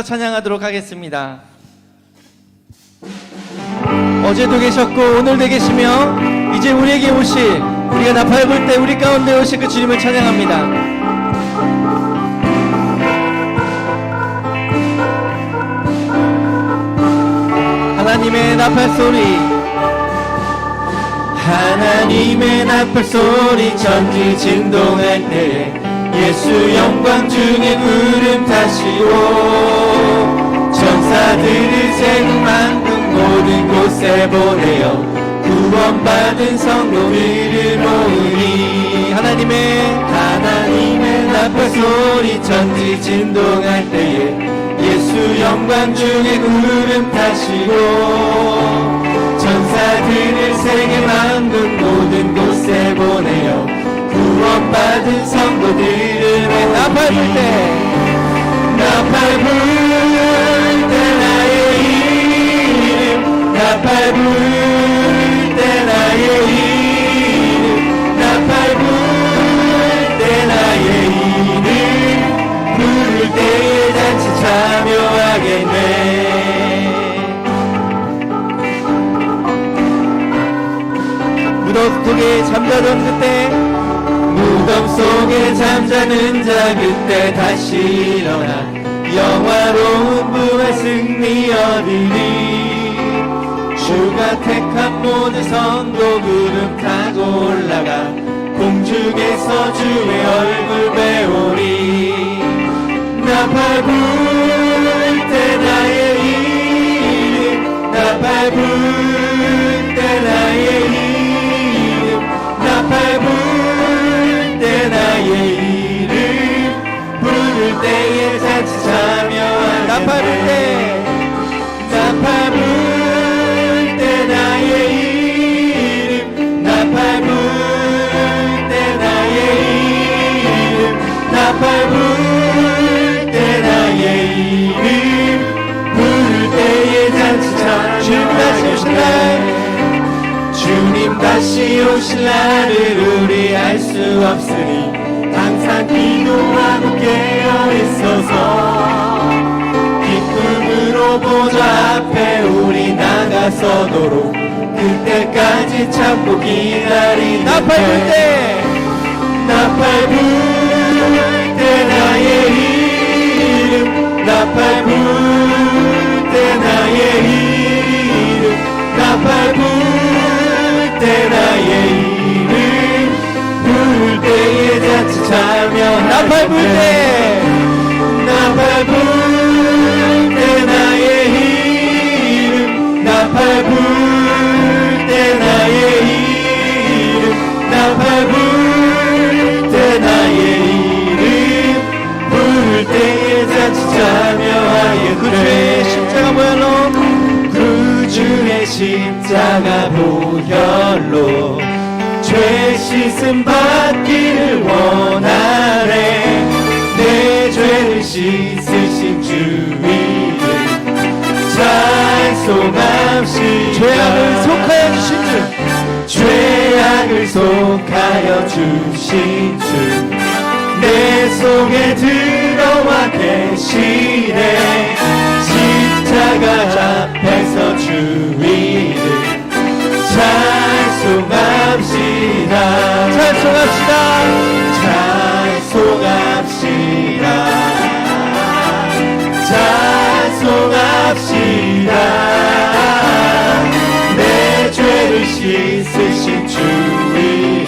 찬양하도록 하겠습니다. 어제도 계셨고 오늘도 계시며 이제 우리에게 오실, 우리가 나팔불 때 우리 가운데 오실 그 주님을 찬양합니다. 하나님의 나팔소리, 하나님의 나팔소리 천지 진동할 때 예수 영광 중에 구름 타시고 천사들을 세금 만국 모든 곳에 보내어 구원받은 성도들을 모으니 하나님의 나팔소리 천지 진동할 때에 예수 영광 중에 구름 타시고 천사들을 세계 만국 모든 곳에 보내어 구원받은 성도들을 나팔 불 때 나의 이름 나팔 불 때 나의 이름 나팔 불 때 나의 이름 부를 때에 잔치 참여하겠네. 무덤 속에 잠자던 그때 무덤 속에 잠자는 자 그때 다시 일어나 영화로운 부활 승리 얻으리. 주가 택한 모든 성도 구름 타고 올라가 공중에서 주의 얼굴 배우리. 나팔 불 때 나의 이름 나팔 불 때 나의 이름 나팔 불 나의 이름 부를 때에 잔치 참여하겠네. 나팔 불 때 나의 이름 나팔 불 때 나의 이름 나팔 불 때 나의 이름 부를 때에 잔치 참여하겠네. 주님 다시 오실 날을 우리 알 수 없으니 항상 기도하고 깨어있어서 기쁨으로 보좌 앞에 우리 나가서도록 그때까지 참고 기다리는 나팔 불 때 나의 이름 나팔 불 때 나의 이름 나팔 불 때 나의 이름 부를 때에 잔치 참여. 나팔 불 때 나의 이름 나팔 불 때 나의 이름 나팔 불 때 나의 이름 부를 때에 잔치 참여하겠네. 그 주의 십자가 보혈로 죄 씻음 받기를 원하네. 내 죄를 씻으신 주 이름 찬송합시다. 죄악을 속하여 주신 주 내 속에 들어와 계시네. 십자가 앞에서 주 이름 찬송합시다. 내 죄를 씻으신 주 이름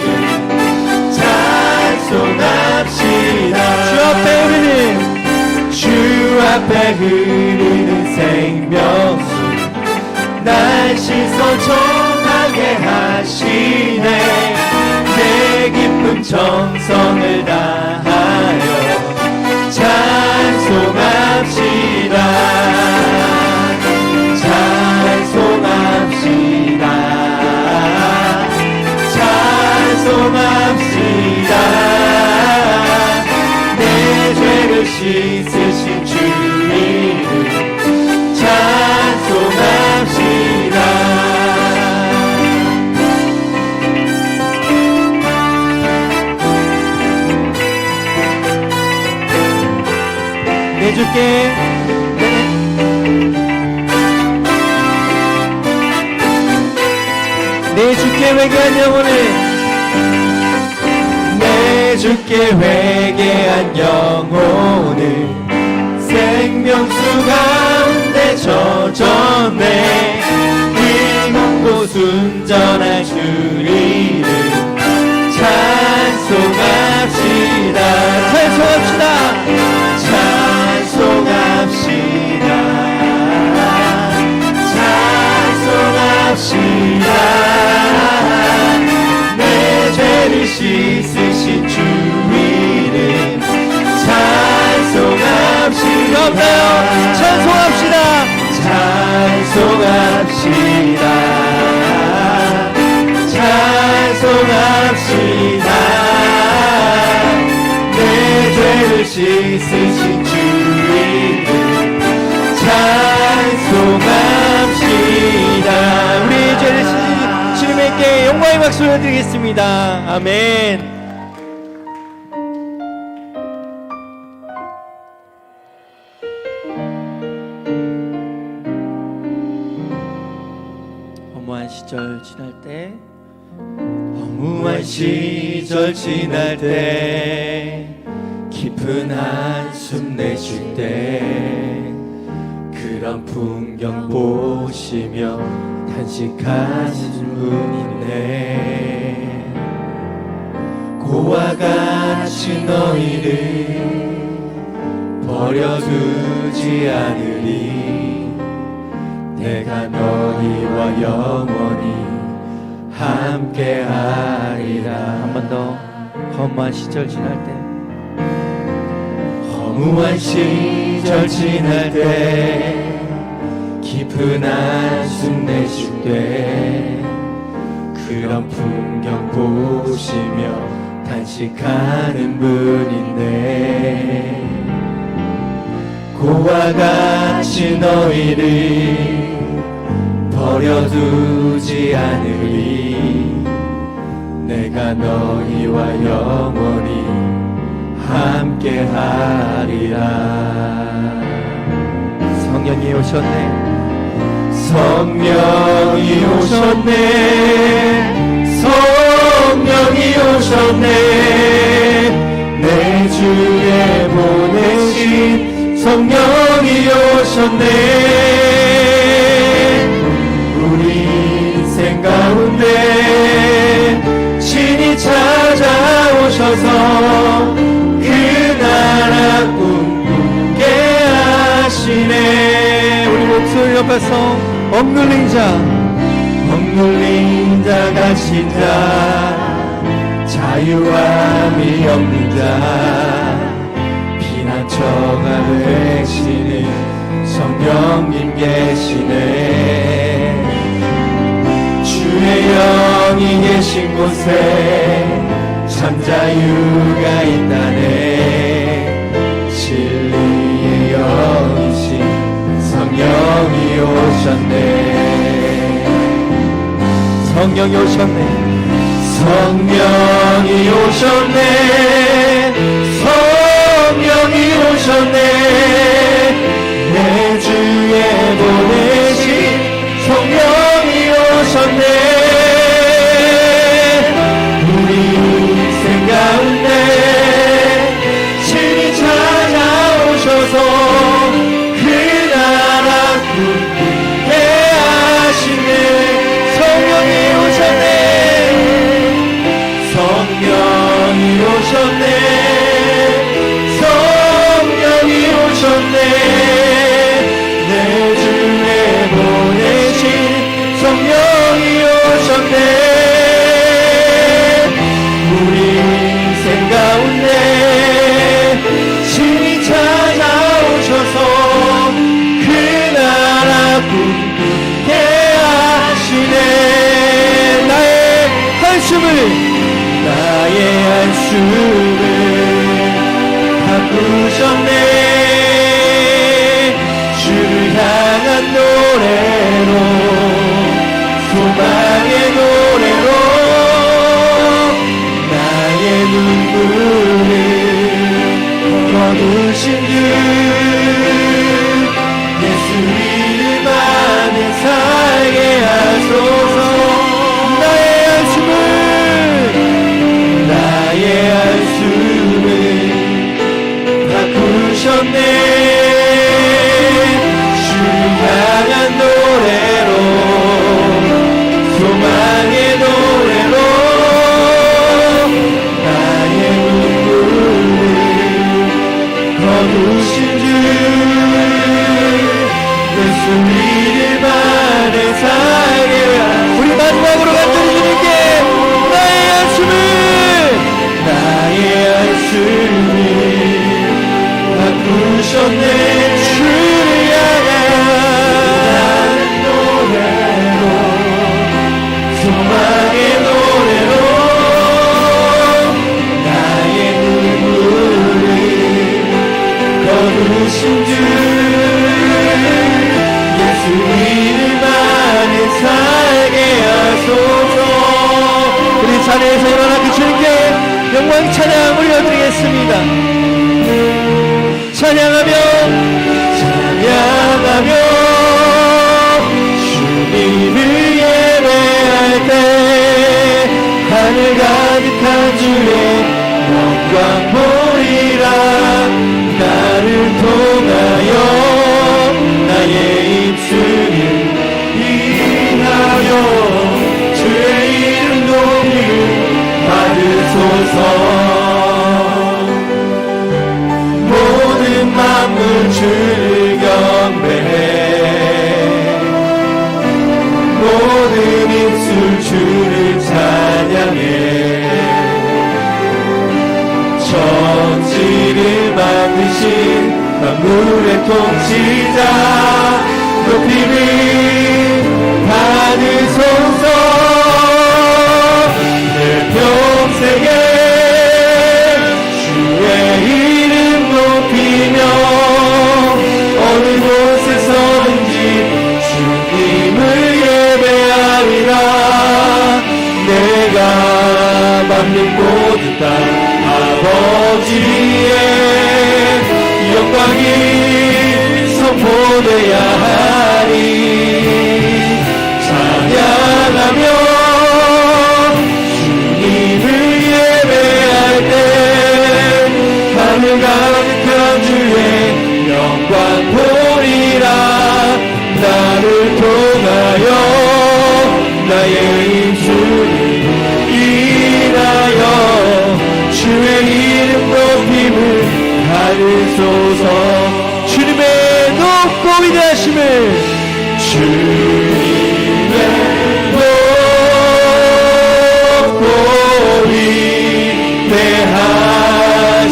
찬송합시다. 주 앞에 흐르는 생명수 날 씻어 정하게 하시네. 내 기쁨 정성을 다하여 찬송합시다. 내 죄를 씻으신 주 이름 찬송합시다. 내 주께 회개한 영혼을, 내 주께 회개한 영혼을 생명수 가운데 젖어내 이곳 순전한 주님을 찬송합시다. 찬송합시다. 찬송합시다. 찬송합시다. 내 죄를 씻으신 주 이름 찬송합시다. 없나요? 찬송합시다. 찬송합시다. 찬송합시다. 내 죄를 씻으신 주 이름 찬송합시다. 우리 죄를 씻으신 주님께 영광의 박수를 드리겠습니다. 아멘. 허무한 시절 지날 때, 허무한 시절 지날 때, 깊은 한숨 내쉴 때, 그런 풍경 보시며 탄식하신 분이네. 고와 같이 너희를 버려두지 않으리. 내가 너희와 영원히 함께하리라. 한 번 더. 허무한 시절 지날 때, 허무한 시절 지날 때, 깊은 한숨 내쉴 때, 그런 풍경 보시며 탄식하는 분인데, 고와 같이 너희를 버려두지 않으리. 내가 너희와 영원히 함께하리라. 성령이 오셨네. 성령이 오셨네. 성령이 오셨네. 내 주에 보내신 성령이 오셨네. 우리 인생 가운데 신이 찾아오셔서 그 나라 꿈꾸게 하시네. 우리 목소리 높여서 억눌린 자, 억눌린 자 가신 자, 자유함이 없는 자, 피난처가 되시는 성령님 계시네. 주의 영이 계신 곳에 참 자유가 있다네. 진리의 영이신 성령이 오셨네. 성령이 오셨네. 성령이 오셨네. 성령이 오셨네. 내 주에 보내신 성령이 오셨네. 우리 인생 가운데 신이 찾아오셔서 그 나라 꿈꾸게 하시네. 성령이 오셨네. 성령이 오셨네. 성령이 오셨네. 내 주에 보내신 성령이 오셨네. 우리 인생 가운데 신이 찾아오셔서 그 나라 꿈꾸게 하시네. 나의 한숨을 바꾸셨네. 주를 향한 노래로, 소망의 노래로 나의 눈물을 거두신 주 예수 이름 안에 살게 하소서. 나의 한숨을 이름만에 살게 하소서. 우리 마지막으로 간절히 주님께 나의 안수를 바꾸셨네. 주를 향한 노래로, 소망의 노래로 나의 눈물을 거두신 주 예수 이름 안에 살게 하소서. 우리 자리에서 일어나 그 주님께 영광 찬양 올려드리겠습니다. 찬양하며 주님을 예배할 때 하늘 가득한 주의 영광 보리라. 나를 통하여 나의 입술을 인하여 주의 이름 높이 받으소서. 모든 만물 주를 경배해 모든 입술 주를 찬양해. 천지를 만드신 만물의 통치자 높임을 받으소서. 내 평생에 주의 이름 높이며 어느 곳에 서든지 주님을 예배하리라. 내가 밟는 모든 땅 아버지의 영광이 선포되야 하리. 찬양하며 주님을 예배할 때 하늘 가득한 주의 영광 보리라. 나를 통하여 나의 입술을 인하여 주의 이름 높임을 받으소서. 주님의 높고 위대하심을 주님의 높고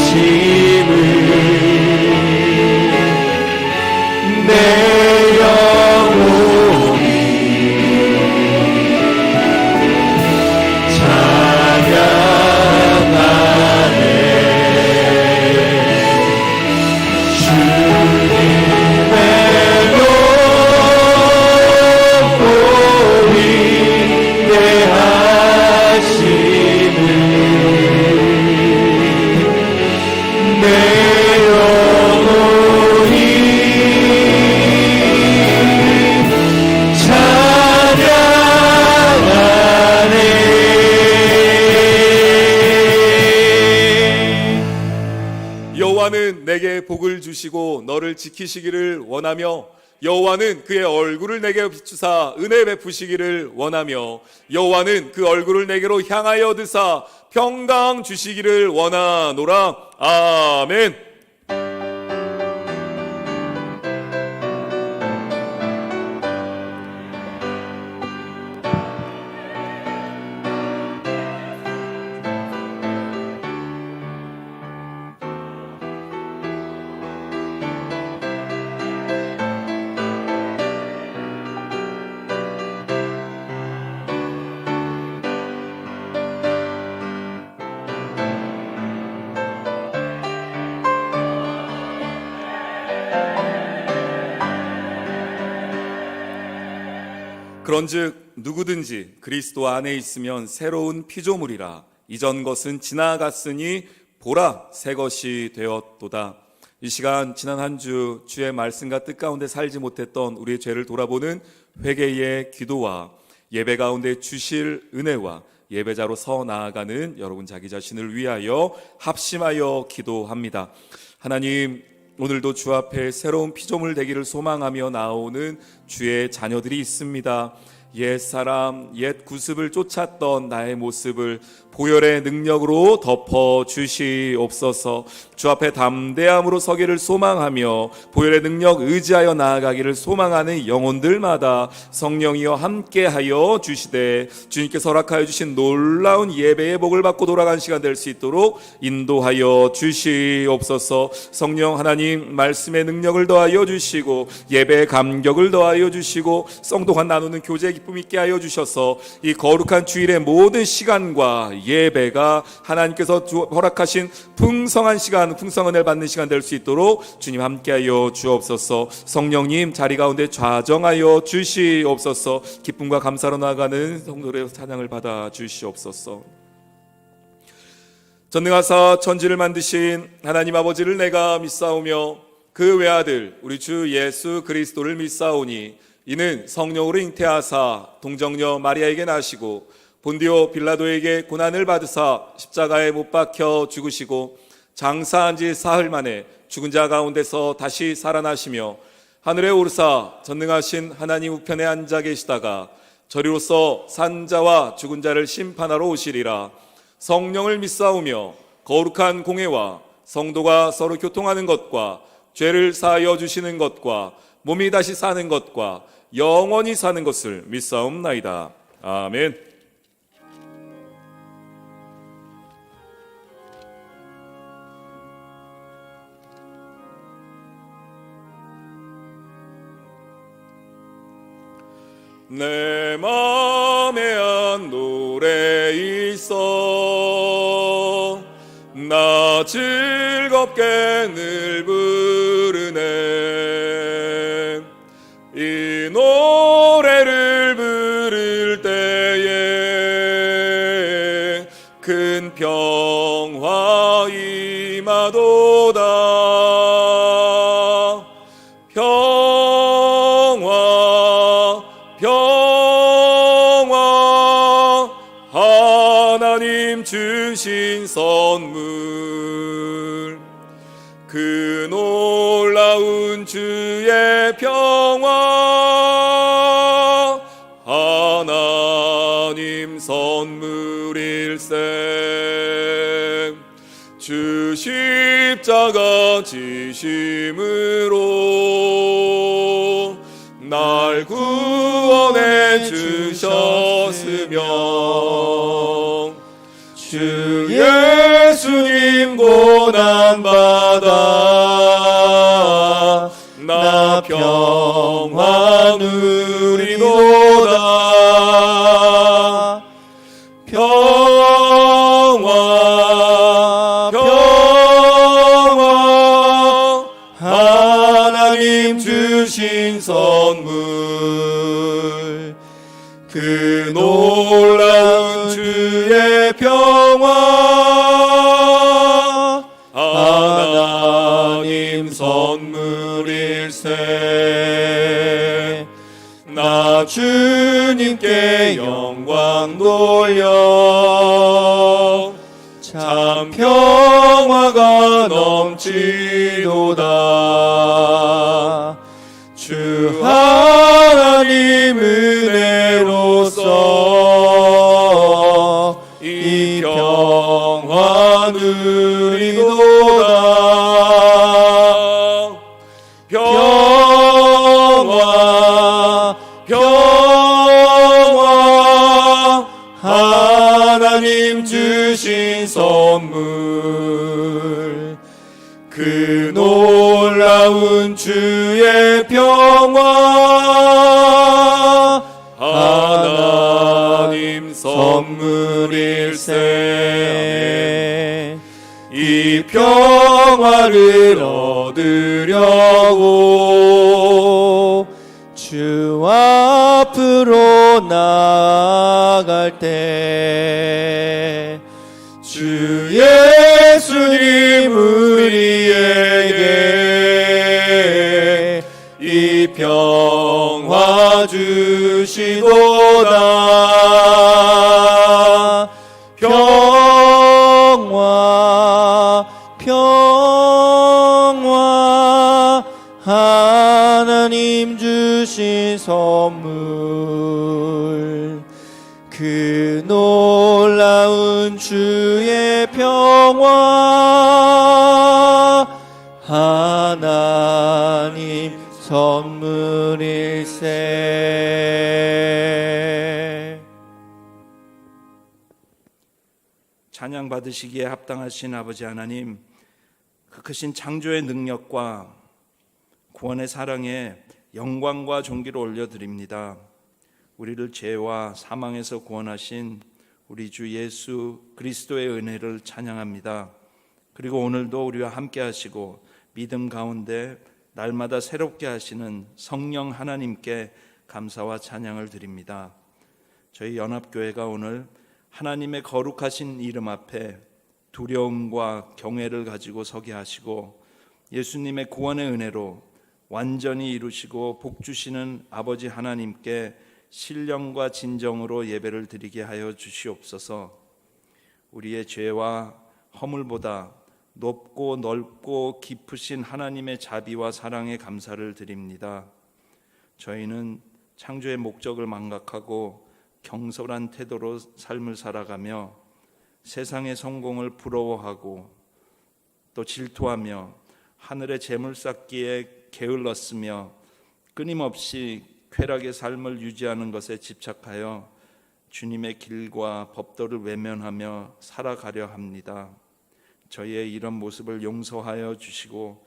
위대하심을 내 영혼이 찬양하네. 주님의 높고 위대하심을 내 영혼이 찬양하네. 여호와는 내게 복을 주시고 너를 지키시기를 원하며 여호와는 그의 얼굴을 내게 비추사 은혜 베푸시기를 원하며 여호와는 그 얼굴을 내게로 향하여 드사 평강 주시기를 원하노라. 아멘. 그런즉 누구든지 그리스도 안에 있으면 새로운 피조물이라. 이전 것은 지나갔으니 보라 새 것이 되었도다. 이 시간 지난 한 주 주의 말씀과 뜻 가운데 살지 못했던 우리의 죄를 돌아보는 회개의 기도와 예배 가운데 주실 은혜와 예배자로 서 나아가는 여러분 자기 자신을 위하여 합심하여 기도합니다. 하나님, 오늘도 주 앞에 새로운 피조물 되기를 소망하며 나오는 주의 자녀들이 있습니다. 옛사람, 옛 구습을 쫓았던 나의 모습을 보혈의 능력으로 덮어 주시옵소서. 주 앞에 담대함으로 서기를 소망하며 보혈의 능력 의지하여 나아가기를 소망하는 영혼들마다 성령이여 함께하여 주시되 주님께서 허락하여 주신 놀라운 예배의 복을 받고 돌아간 시간 될 수 있도록 인도하여 주시옵소서. 성령 하나님, 말씀의 능력을 더하여 주시고 예배의 감격을 더하여 주시고 성도가 나누는 교제의 기쁨 있게 하여 주셔서 이 거룩한 주일의 모든 시간과 예배가 하나님께서 허락하신 풍성한 시간, 풍성한 은혜를 받는 시간 될 수 있도록 주님 함께하여 주옵소서. 성령님 자리 가운데 좌정하여 주시옵소서. 기쁨과 감사로 나아가는 성도의 찬양을 받아 주시옵소서. 전능하사 천지를 만드신 하나님 아버지를 내가 믿사오며 그 외아들 우리 주 예수 그리스도를 믿사오니 이는 성령으로 잉태하사 동정녀 마리아에게 나시고 본디오 빌라도에게 고난을 받으사 십자가에 못 박혀 죽으시고 장사한 지 사흘 만에 죽은 자 가운데서 다시 살아나시며 하늘에 오르사 전능하신 하나님 우편에 앉아 계시다가 저리로서 산 자와 죽은 자를 심판하러 오시리라. 성령을 믿사오며 거룩한 공회와 성도가 서로 교통하는 것과 죄를 사하여 주시는 것과 몸이 다시 사는 것과 영원히 사는 것을 믿사옵나이다. 아멘. 내 맘에 한 노래 있어 나 즐겁게 늘 부르네. 이 노래를 부를 때에 큰 평화 임하도다. 평화 하나님 주신 선물 그 놀라운 주의 평화 하나님 선물일세. 주 십자가 지심으로 날 구원해 주셨으며 주 예수님 고난받아 나 평화 누리도다. 평화 하나님 주신 선물 그 놀라운 주의 평화 하나님 선물일세. 나 주님께 영광 돌려 참 평화가 넘치도다. 주 하나님 은혜로서 이 평화 누리도다. 평화 하나님 주신 선물 그 놀라운 주의 평화 하나님 선물일세. 이 평화를 얻으려고 주 앞으로 나아갈 때 주 예수님 우리에게 이 평화 주시도다. 평화 하나님 주신 선물 그 놀라운 주의 평화 하나님 선물일세. 찬양 받으시기에 합당하신 아버지 하나님, 그 크신 창조의 능력과 구원의 사랑에 영광과 존귀를 올려드립니다. 우리를 죄와 사망에서 구원하신 우리 주 예수 그리스도의 은혜를 찬양합니다. 그리고 오늘도 우리와 함께 하시고 믿음 가운데 날마다 새롭게 하시는 성령 하나님께 감사와 찬양을 드립니다. 저희 연합교회가 오늘 하나님의 거룩하신 이름 앞에 두려움과 경외를 가지고 서게 하시고 예수님의 구원의 은혜로 완전히 이루시고 복 주시는 아버지 하나님께 신령과 진정으로 예배를 드리게 하여 주시옵소서. 우리의 죄와 허물보다 높고 넓고 깊으신 하나님의 자비와 사랑에 감사를 드립니다. 저희는 창조의 목적을 망각하고 경솔한 태도로 삶을 살아가며 세상의 성공을 부러워하고 또 질투하며 하늘의 재물 쌓기에 게을렀으며 끊임없이 쾌락의 삶을 유지하는 것에 집착하여 주님의 길과 법도를 외면하며 살아가려 합니다. 저희의 이런 모습을 용서하여 주시고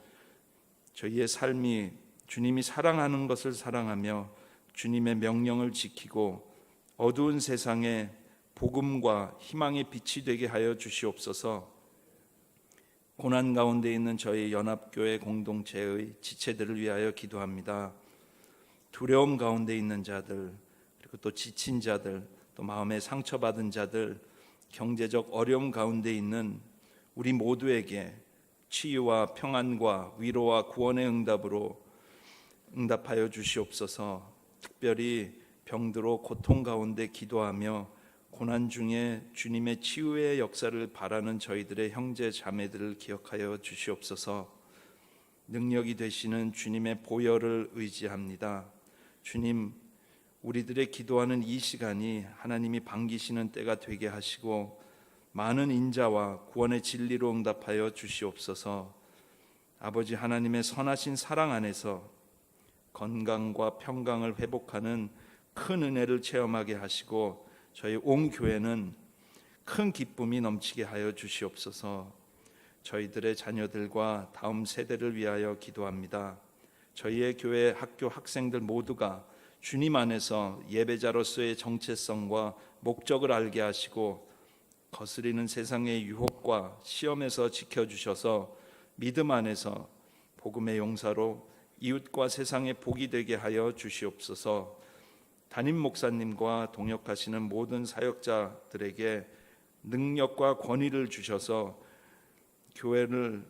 저희의 삶이 주님이 사랑하는 것을 사랑하며 주님의 명령을 지키고 어두운 세상에 복음과 희망의 빛이 되게 하여 주시옵소서. 고난 가운데 있는 저희 연합교회 공동체의 지체들을 위하여 기도합니다. 두려움 가운데 있는 자들, 그리고 또 지친 자들, 또 마음에 상처받은 자들, 경제적 어려움 가운데 있는 우리 모두에게 치유와 평안과 위로와 구원의 응답하여 주시옵소서. 특별히 병들어 고통 가운데 기도하며 고난 중에 주님의 치유의 역사를 바라는 저희들의 형제 자매들을 기억하여 주시옵소서. 능력이 되시는 주님의 보혈을 의지합니다. 주님, 우리들의 기도하는 이 시간이 하나님이 반기시는 때가 되게 하시고 많은 인자와 구원의 진리로 응답하여 주시옵소서. 아버지 하나님의 선하신 사랑 안에서 건강과 평강을 회복하는 큰 은혜를 체험하게 하시고 저희 온 교회는 큰 기쁨이 넘치게 하여 주시옵소서. 저희들의 자녀들과 다음 세대를 위하여 기도합니다. 저희의 교회 학교 학생들 모두가 주님 안에서 예배자로서의 정체성과 목적을 알게 하시고 거스리는 세상의 유혹과 시험에서 지켜주셔서 믿음 안에서 복음의 용사로 이웃과 세상의 복이 되게 하여 주시옵소서. 담임 목사님과 동역하시는 모든 사역자들에게 능력과 권위를 주셔서 교회를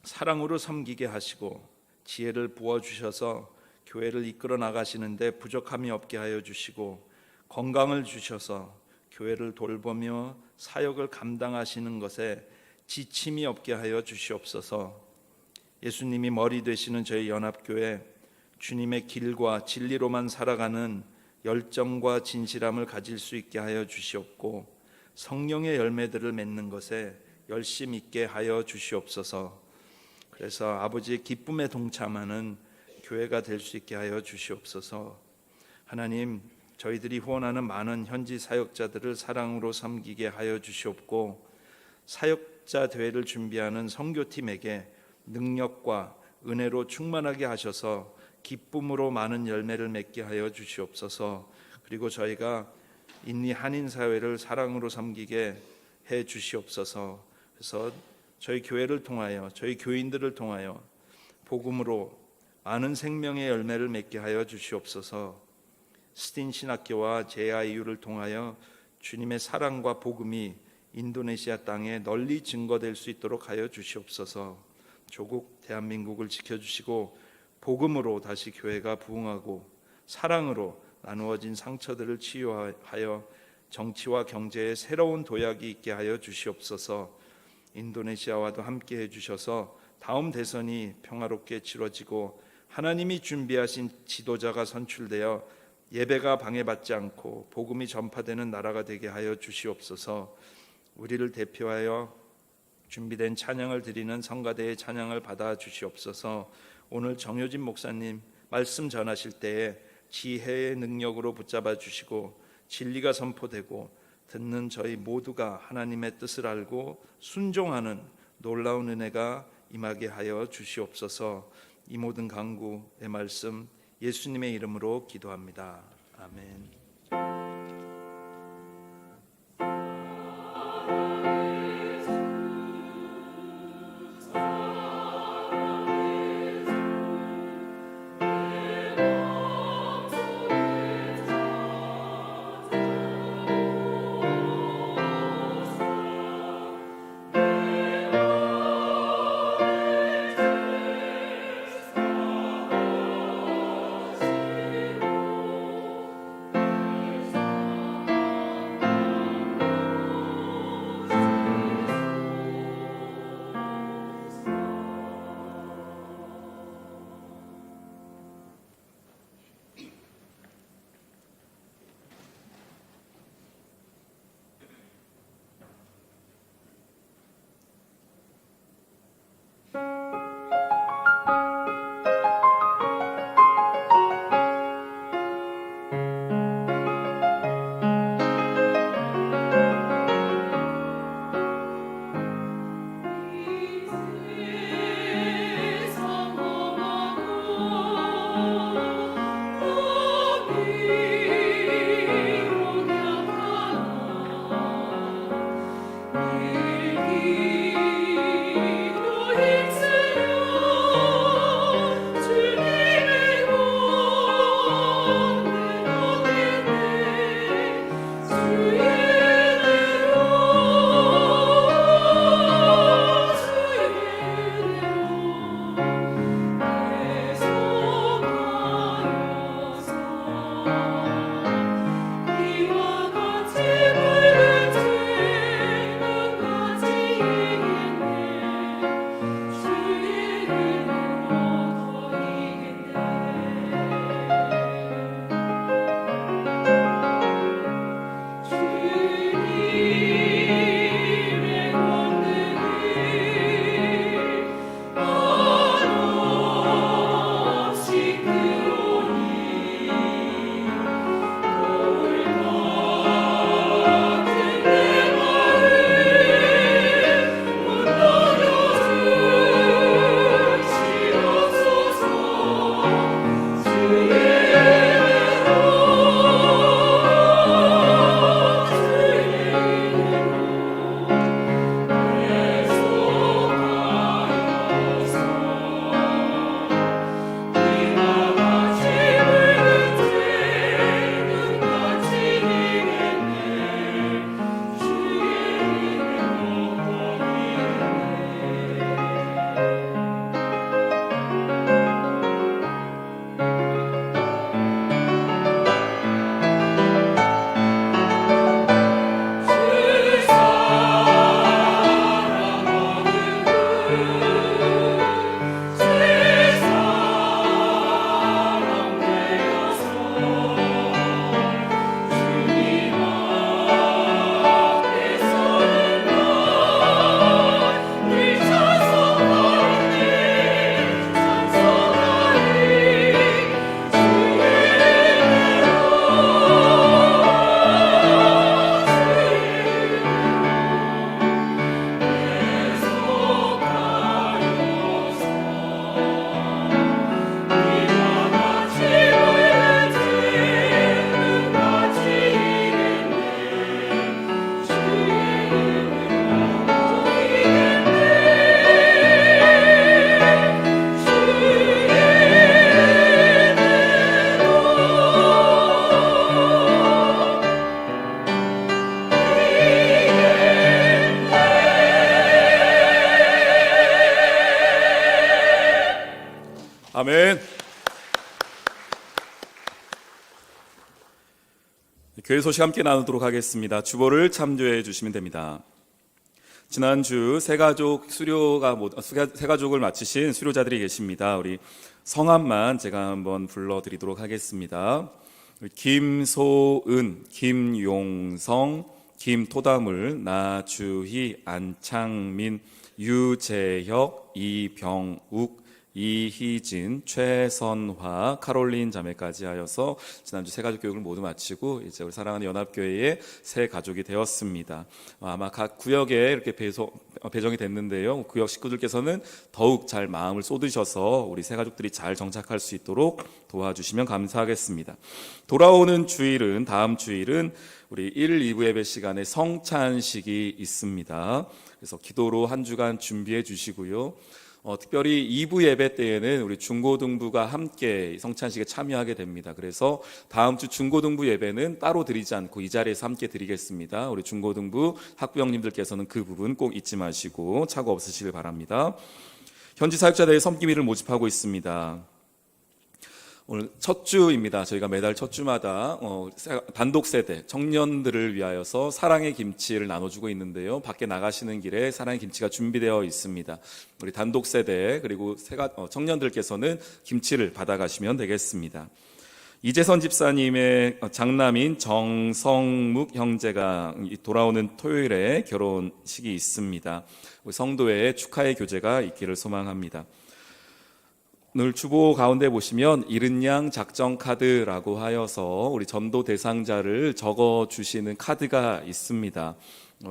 사랑으로 섬기게 하시고 지혜를 부어주셔서 교회를 이끌어 나가시는데 부족함이 없게 하여 주시고 건강을 주셔서 교회를 돌보며 사역을 감당하시는 것에 지침이 없게 하여 주시옵소서. 예수님이 머리 되시는 저희 연합교회 주님의 길과 진리로만 살아가는 열정과 진실함을 가질 수 있게 하여 주시옵고 성령의 열매들을 맺는 것에 열심 있게 하여 주시옵소서. 그래서 아버지의 기쁨에 동참하는 교회가 될 수 있게 하여 주시옵소서. 하나님, 저희들이 후원하는 많은 현지 사역자들을 사랑으로 섬기게 하여 주시옵고 사역자 대회를 준비하는 선교팀에게 능력과 은혜로 충만하게 하셔서 기쁨으로 많은 열매를 맺게 하여 주시옵소서. 그리고 저희가 인리 한인 사회를 사랑으로 섬기게 해 주시옵소서. 그래서 저희 교회를 통하여 저희 교인들을 통하여 복음으로 많은 생명의 열매를 맺게 하여 주시옵소서. 스틴 신학교와 JIU를 통하여 주님의 사랑과 복음이 인도네시아 땅에 널리 증거될 수 있도록 하여 주시옵소서. 조국 대한민국을 지켜주시고 복음으로 다시 교회가 부흥하고 사랑으로 나누어진 상처들을 치유하여 정치와 경제에 새로운 도약이 있게 하여 주시옵소서. 인도네시아와도 함께 해주셔서 다음 대선이 평화롭게 치러지고 하나님이 준비하신 지도자가 선출되어 예배가 방해받지 않고 복음이 전파되는 나라가 되게 하여 주시옵소서. 우리를 대표하여 준비된 찬양을 드리는 성가대의 찬양을 받아 주시옵소서. 오늘 정효진 목사님 말씀 전하실 때에 지혜의 능력으로 붙잡아 주시고 진리가 선포되고 듣는 저희 모두가 하나님의 뜻을 알고 순종하는 놀라운 은혜가 임하게 하여 주시옵소서. 이 모든 간구의 말씀 예수님의 이름으로 기도합니다. 아멘. 아멘. 교회 소식 함께 나누도록 하겠습니다. 주보를 참조해 주시면 됩니다. 지난주 새가족을 마치신 수료자들이 계십니다. 우리 성함만 제가 한번 불러드리도록 하겠습니다. 김소은, 김용성, 김토다물, 나주희, 안창민, 유재혁, 이병욱, 이희진, 최선화, 카롤린 자매까지 하여서 지난주 새가족 교육을 모두 마치고 이제 우리 사랑하는 연합교회의 새 가족이 되었습니다. 아마 각 구역에 이렇게 배정이 됐는데요. 구역 식구들께서는 더욱 잘 마음을 쏟으셔서 우리 새 가족들이 잘 정착할 수 있도록 도와주시면 감사하겠습니다. 돌아오는 주일은 다음 주일은 우리 1, 2부 예배 시간에 성찬식이 있습니다. 그래서 기도로 한 주간 준비해 주시고요. 특별히 2부 예배 때에는 우리 중고등부가 함께 성찬식에 참여하게 됩니다. 그래서 다음 주 중고등부 예배는 따로 드리지 않고 이 자리에서 함께 드리겠습니다. 우리 중고등부 학부형님들께서는 그 부분 꼭 잊지 마시고 착오 없으시길 바랍니다. 현지 사역자들의 섬기미를 모집하고 있습니다. 오늘 첫 주입니다. 저희가 매달 첫 주마다 단독 세대 청년들을 위하여서 사랑의 김치를 나눠주고 있는데요. 밖에 나가시는 길에 사랑의 김치가 준비되어 있습니다. 우리 단독 세대 그리고 청년들께서는 김치를 받아가시면 되겠습니다. 이재선 집사님의 장남인 정성묵 형제가 돌아오는 토요일에 결혼식이 있습니다. 우리 성도의 축하의 교제가 있기를 소망합니다. 오늘 주보 가운데 보시면 이른 양 작정 카드라고 하여서 우리 전도 대상자를 적어 주시는 카드가 있습니다.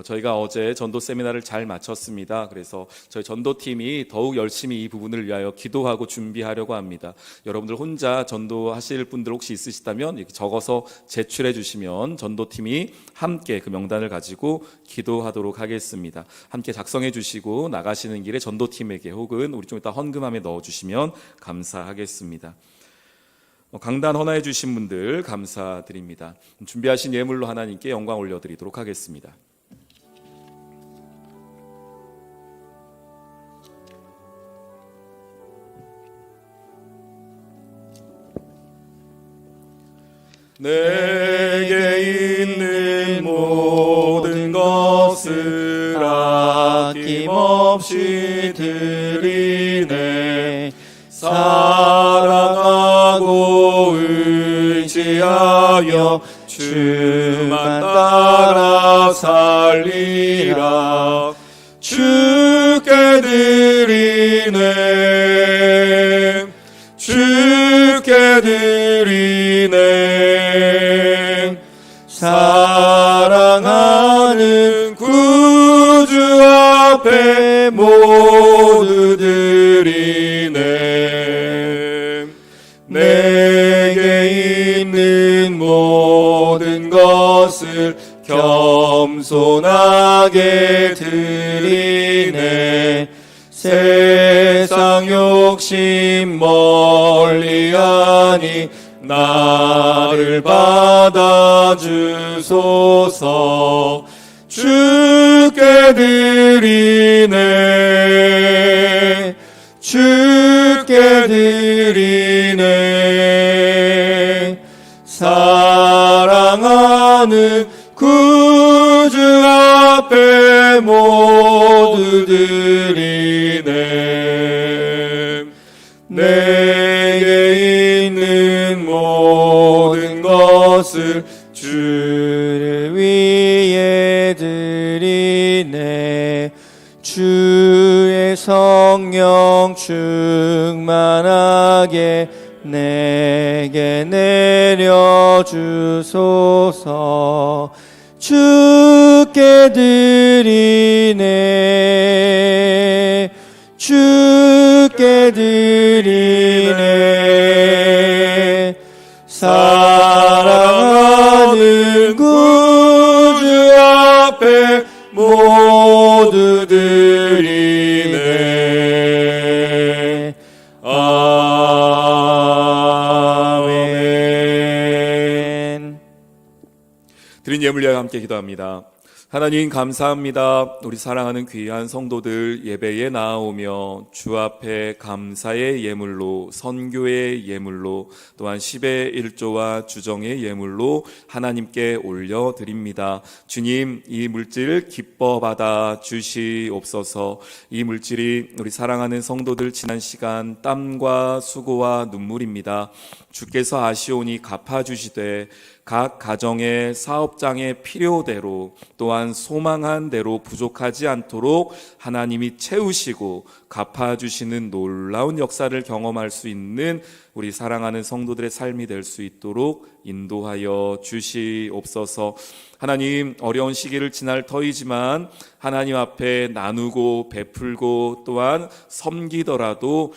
저희가 어제 전도 세미나를 잘 마쳤습니다. 그래서 저희 전도팀이 더욱 열심히 이 부분을 위하여 기도하고 준비하려고 합니다. 여러분들 혼자 전도하실 분들 혹시 있으시다면 이렇게 적어서 제출해 주시면 전도팀이 함께 그 명단을 가지고 기도하도록 하겠습니다. 함께 작성해 주시고 나가시는 길에 전도팀에게 혹은 우리 좀 이따 헌금함에 넣어 주시면 감사하겠습니다. 강단 헌화해 주신 분들 감사드립니다. 준비하신 예물로 하나님께 영광 올려드리도록 하겠습니다. 내게 있는 모든 것을 아낌없이 드리네. 사랑하고 의지하여 주만 따라 살리라. 주께 드리네. 주께 드리네. 사랑하는 구주 앞에 모두 드리네. 내게 있는 모든 것을 겸손하게 드리네. 세상 욕심 멀리하니 나를 받아주소서. 주께 드리네. 주께 드리네. 사랑하는 구주 앞에 모두 드리네. 내게 있는 모든 것을 주를 위해 드리네. 주의 성령 충만하게 내게 내려주소서. 주께 드리네. 주께 드리네. 사랑하는 구주 앞에 모두 드리네. 아멘. 드린 예물 위하여 함께 기도합니다. 하나님 감사합니다. 우리 사랑하는 귀한 성도들 예배에 나아오며 주 앞에 감사의 예물로, 선교의 예물로, 또한 10의 1조와 주정의 예물로 하나님께 올려드립니다. 주님, 이 물질 기뻐 받아 주시옵소서. 이 물질이 우리 사랑하는 성도들 지난 시간 땀과 수고와 눈물입니다. 주께서 아시오니 갚아주시되 각 가정의 사업장의 필요대로 또한 소망한 대로 부족하지 않도록 하나님이 채우시고 갚아주시는 놀라운 역사를 경험할 수 있는 우리 사랑하는 성도들의 삶이 될 수 있도록 인도하여 주시옵소서. 하나님, 어려운 시기를 지날 터이지만 하나님 앞에 나누고 베풀고 또한 섬기더라도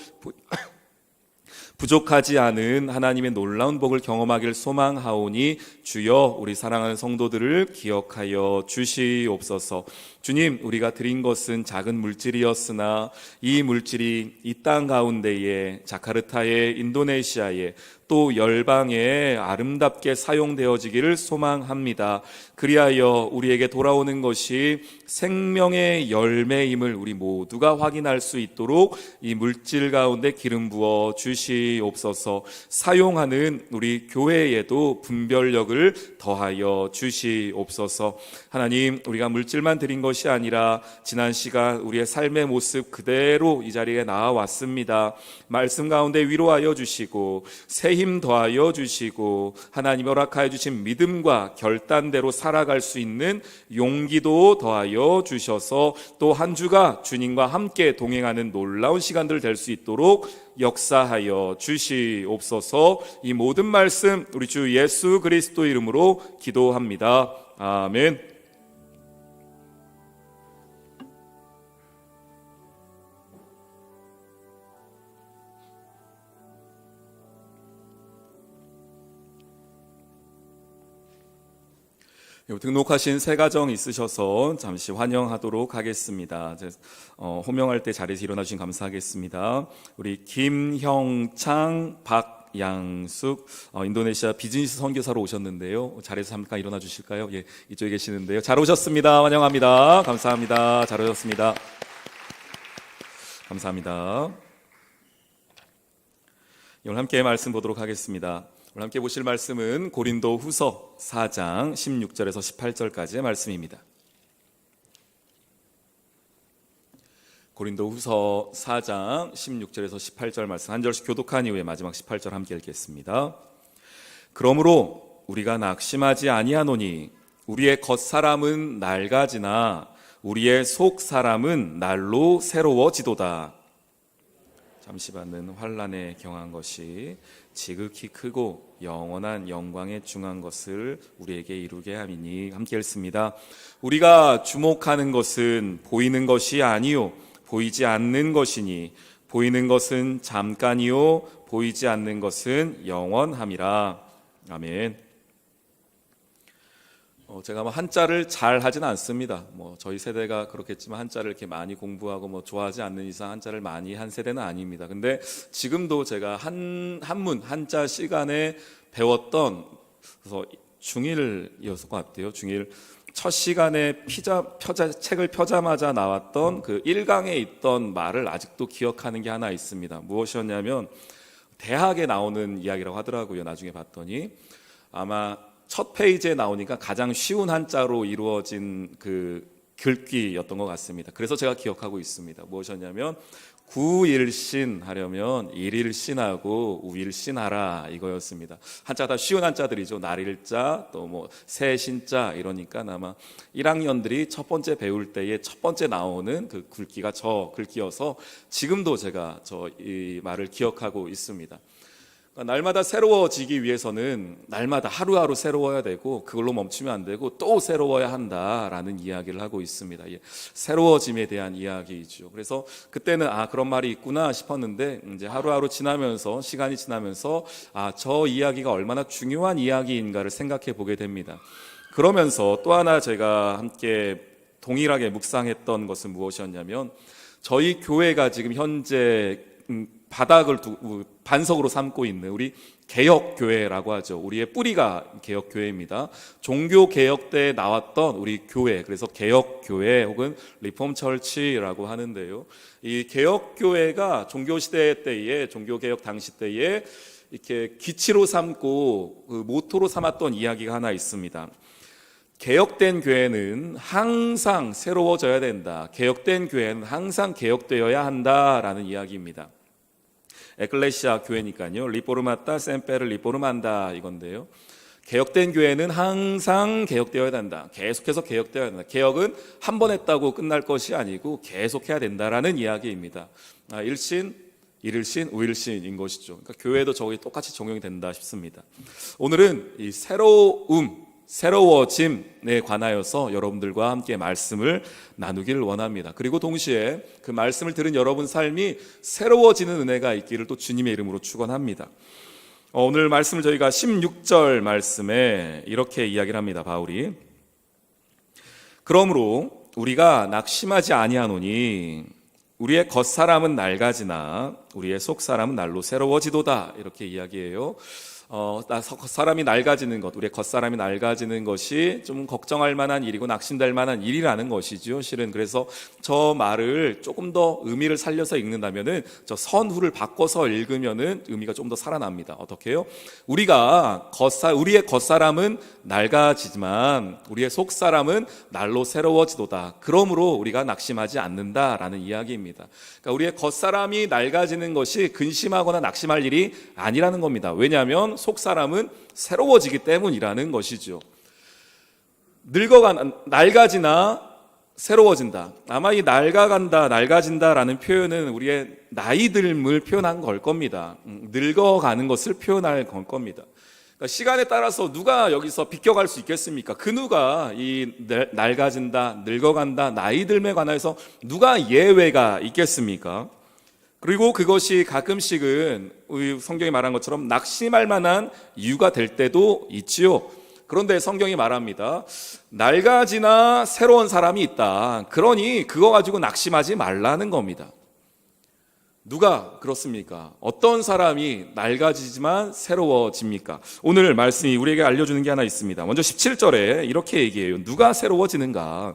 부족하지 않은 하나님의 놀라운 복을 경험하기를 소망하오니 주여 우리 사랑하는 성도들을 기억하여 주시옵소서. 주님, 우리가 드린 것은 작은 물질이었으나 이 물질이 이 땅 가운데에 자카르타에 인도네시아에 또 열방에 아름답게 사용되어지기를 소망합니다. 그리하여 우리에게 돌아오는 것이 생명의 열매임을 우리 모두가 확인할 수 있도록 이 물질 가운데 기름 부어 주시옵소서. 사용하는 우리 교회에도 분별력을 더하여 주시옵소서. 하나님, 우리가 물질만 드린 것이 아니라 지난 시간 우리의 삶의 모습 그대로 이 자리에 나와왔습니다. 말씀 가운데 위로하여 주시고 새 힘 더하여 주시고 하나님 허락하여 주신 믿음과 결단대로 살아갈 수 있는 용기도 더하여 주셔서 또 한 주가 주님과 함께 동행하는 놀라운 시간들 될 수 있도록 역사하여 주시옵소서. 이 모든 말씀 우리 주 예수 그리스도 이름으로 기도합니다. 아멘. 등록하신 새 가정 있으셔서 잠시 환영하도록 하겠습니다. 호명할 때 자리에서 일어나 주신 감사하겠습니다. 우리 김형창, 박양숙 인도네시아 비즈니스 선교사로 오셨는데요. 자리에서 잠깐 일어나 주실까요? 예, 이쪽에 계시는데요. 잘 오셨습니다. 환영합니다. 감사합니다. 잘 오셨습니다. 감사합니다. 오늘 함께 말씀 보도록 하겠습니다. 오늘 함께 보실 말씀은 고린도 후서 4장 16절에서 18절까지의 말씀입니다. 고린도 후서 4장 16절에서 18절 말씀 한 절씩 교독한 이후에 마지막 18절 함께 읽겠습니다. 그러므로 우리가 낙심하지 아니하노니 우리의 겉사람은 낡아지나 우리의 속사람은 날로 새로워지도다. 잠시 받는 환난에 경한 것이 지극히 크고 영원한 영광에 중한 것을 우리에게 이루게 함이니 함께 읽습니다. 우리가 주목하는 것은 보이는 것이 아니요 보이지 않는 것이니 보이는 것은 잠깐이요 보이지 않는 것은 영원함이라. 아멘. 제가 한자를 잘 하진 않습니다. 저희 세대가 그렇겠지만 한자를 이렇게 많이 공부하고 좋아하지 않는 이상 한자를 많이 한 세대는 아닙니다. 근데 지금도 제가 한문 한자 시간에 배웠던, 그래서 중1이었을 것 같아요. 중1 첫 시간에 책을 펴자마자 나왔던 그 1강에 있던 말을 아직도 기억하는 게 하나 있습니다. 무엇이었냐면 대학에 나오는 이야기라고 하더라고요. 나중에 봤더니 아마 첫 페이지에 나오니까 가장 쉬운 한자로 이루어진 그 글귀였던 것 같습니다. 그래서 제가 기억하고 있습니다. 무엇이었냐면 구일신 하려면 일일신하고 우일신하라 이거였습니다. 한자 다 쉬운 한자들이죠. 날일자 또 새신자 이러니까 아마 1학년들이 첫 번째 배울 때에 첫 번째 나오는 그 글귀가 저 글귀여서 지금도 제가 이 말을 기억하고 있습니다. 날마다 새로워지기 위해서는 날마다 하루하루 새로워야 되고 그걸로 멈추면 안 되고 또 새로워야 한다라는 이야기를 하고 있습니다. 새로워짐에 대한 이야기이죠. 그래서 그때는 그런 말이 있구나 싶었는데 이제 하루하루 지나면서 시간이 지나면서 저 이야기가 얼마나 중요한 이야기인가를 생각해 보게 됩니다. 그러면서 또 하나 제가 함께 동일하게 묵상했던 것은 무엇이었냐면 저희 교회가 지금 현재 바닥을 반석으로 삼고 있는 우리 개혁교회라고 하죠. 우리의 뿌리가 개혁교회입니다. 종교개혁 때 나왔던 우리 교회, 그래서 개혁교회 혹은 리폼처치라고 하는데요. 이 개혁교회가 종교시대 때에, 종교개혁 당시 때에 이렇게 기치로 삼고 모토로 삼았던 이야기가 하나 있습니다. 개혁된 교회는 항상 새로워져야 된다. 개혁된 교회는 항상 개혁되어야 한다라는 이야기입니다. 에클레시아 교회니까요. 리포르마타 셈페르 리포르만다 이건데요. 개혁된 교회는 항상 개혁되어야 된다. 계속해서 개혁되어야 된다. 개혁은 한 번 했다고 끝날 것이 아니고 계속해야 된다라는 이야기입니다. 일신, 일일신, 우일신인 것이죠. 그러니까 교회도 저기 똑같이 적용이 된다 싶습니다. 오늘은 이 새로워짐에 관하여서 여러분들과 함께 말씀을 나누기를 원합니다. 그리고 동시에 그 말씀을 들은 여러분 삶이 새로워지는 은혜가 있기를 또 주님의 이름으로 축원합니다. 오늘 말씀을 저희가 16절 말씀에 이렇게 이야기를 합니다. 바울이 그러므로 우리가 낙심하지 아니하노니 우리의 겉사람은 낡아지나 우리의 속사람은 날로 새로워지도다 이렇게 이야기해요. 사람이 낡아지는 것, 우리의 겉사람이 낡아지는 것이 좀 걱정할 만한 일이고 낙심될 만한 일이라는 것이죠. 실은 그래서 저 말을 조금 더 의미를 살려서 읽는다면은 저 선후를 바꿔서 읽으면은 의미가 좀 더 살아납니다. 어떻게 해요? 우리의 겉사람은 낡아지지만 우리의 속사람은 날로 새로워지도다. 그러므로 우리가 낙심하지 않는다라는 이야기입니다. 그러니까 우리의 겉사람이 낡아지는 것이 근심하거나 낙심할 일이 아니라는 겁니다. 왜냐하면 속사람은 새로워지기 때문이라는 것이죠. 낡아지나 새로워진다. 아마 이 낡아간다, 낡아진다라는 표현은 우리의 나이 듦을 표현한 걸 겁니다. 늙어가는 것을 표현할 걸 겁니다. 그러니까 시간에 따라서 누가 여기서 비껴갈 수 있겠습니까? 그 누가 이 낡아진다, 늙어간다, 나이 듦에 관해서 누가 예외가 있겠습니까? 그리고 그것이 가끔씩은 성경이 말한 것처럼 낙심할 만한 이유가 될 때도 있지요. 그런데 성경이 말합니다. 낡아지나 새로운 사람이 있다. 그러니 그거 가지고 낙심하지 말라는 겁니다. 누가 그렇습니까? 어떤 사람이 낡아지지만 새로워집니까? 오늘 말씀이 우리에게 알려주는 게 하나 있습니다. 먼저 17절에 이렇게 얘기해요. 누가 새로워지는가?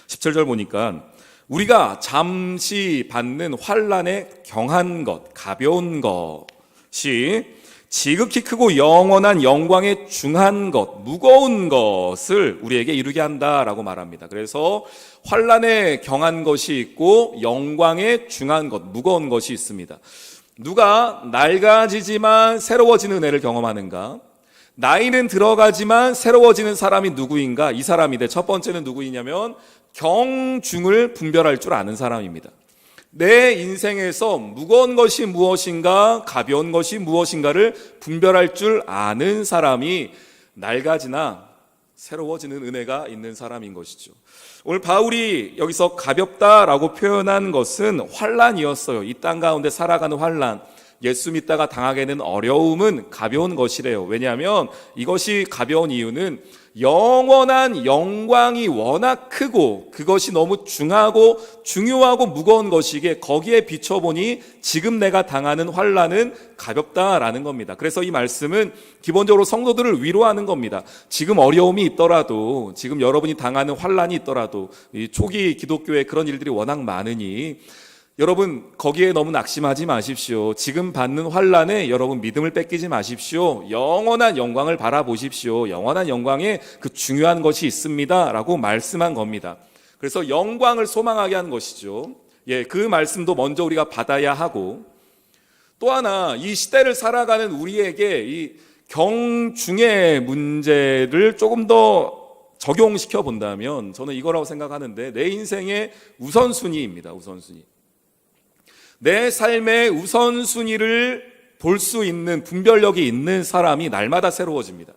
17절 보니까 우리가 잠시 받는 환난에 경한 것, 가벼운 것이 지극히 크고 영원한 영광에 중한 것, 무거운 것을 우리에게 이루게 한다라고 말합니다. 그래서 환난에 경한 것이 있고 영광에 중한 것, 무거운 것이 있습니다. 누가 낡아지지만 새로워지는 은혜를 경험하는가? 나이는 들어가지만 새로워지는 사람이 누구인가? 이 사람인데 첫 번째는 누구이냐면 경중을 분별할 줄 아는 사람입니다. 내 인생에서 무거운 것이 무엇인가, 가벼운 것이 무엇인가를 분별할 줄 아는 사람이 낡아지나 새로워지는 은혜가 있는 사람인 것이죠. 오늘 바울이 여기서 가볍다라고 표현한 것은 환난이었어요. 이 땅 가운데 살아가는 환난, 예수 믿다가 당하게 되는 어려움은 가벼운 것이래요. 왜냐하면 이것이 가벼운 이유는 영원한 영광이 워낙 크고 그것이 너무 중요하고 무거운 것이기에 거기에 비춰보니 지금 내가 당하는 환난은 가볍다라는 겁니다. 그래서 이 말씀은 기본적으로 성도들을 위로하는 겁니다. 지금 어려움이 있더라도, 지금 여러분이 당하는 환난이 있더라도, 이 초기 기독교에 그런 일들이 워낙 많으니 여러분 거기에 너무 낙심하지 마십시오. 지금 받는 환난에 여러분 믿음을 뺏기지 마십시오. 영원한 영광을 바라보십시오. 영원한 영광에 그 중요한 것이 있습니다 라고 말씀한 겁니다. 그래서 영광을 소망하게 하는 것이죠. 그 말씀도 먼저 우리가 받아야 하고, 또 하나 이 시대를 살아가는 우리에게 이 경중의 문제를 조금 더 적용시켜 본다면 저는 이거라고 생각하는데, 내 인생의 우선순위입니다. 우선순위. 내 삶의 우선순위를 볼 수 있는 분별력이 있는 사람이 날마다 새로워집니다.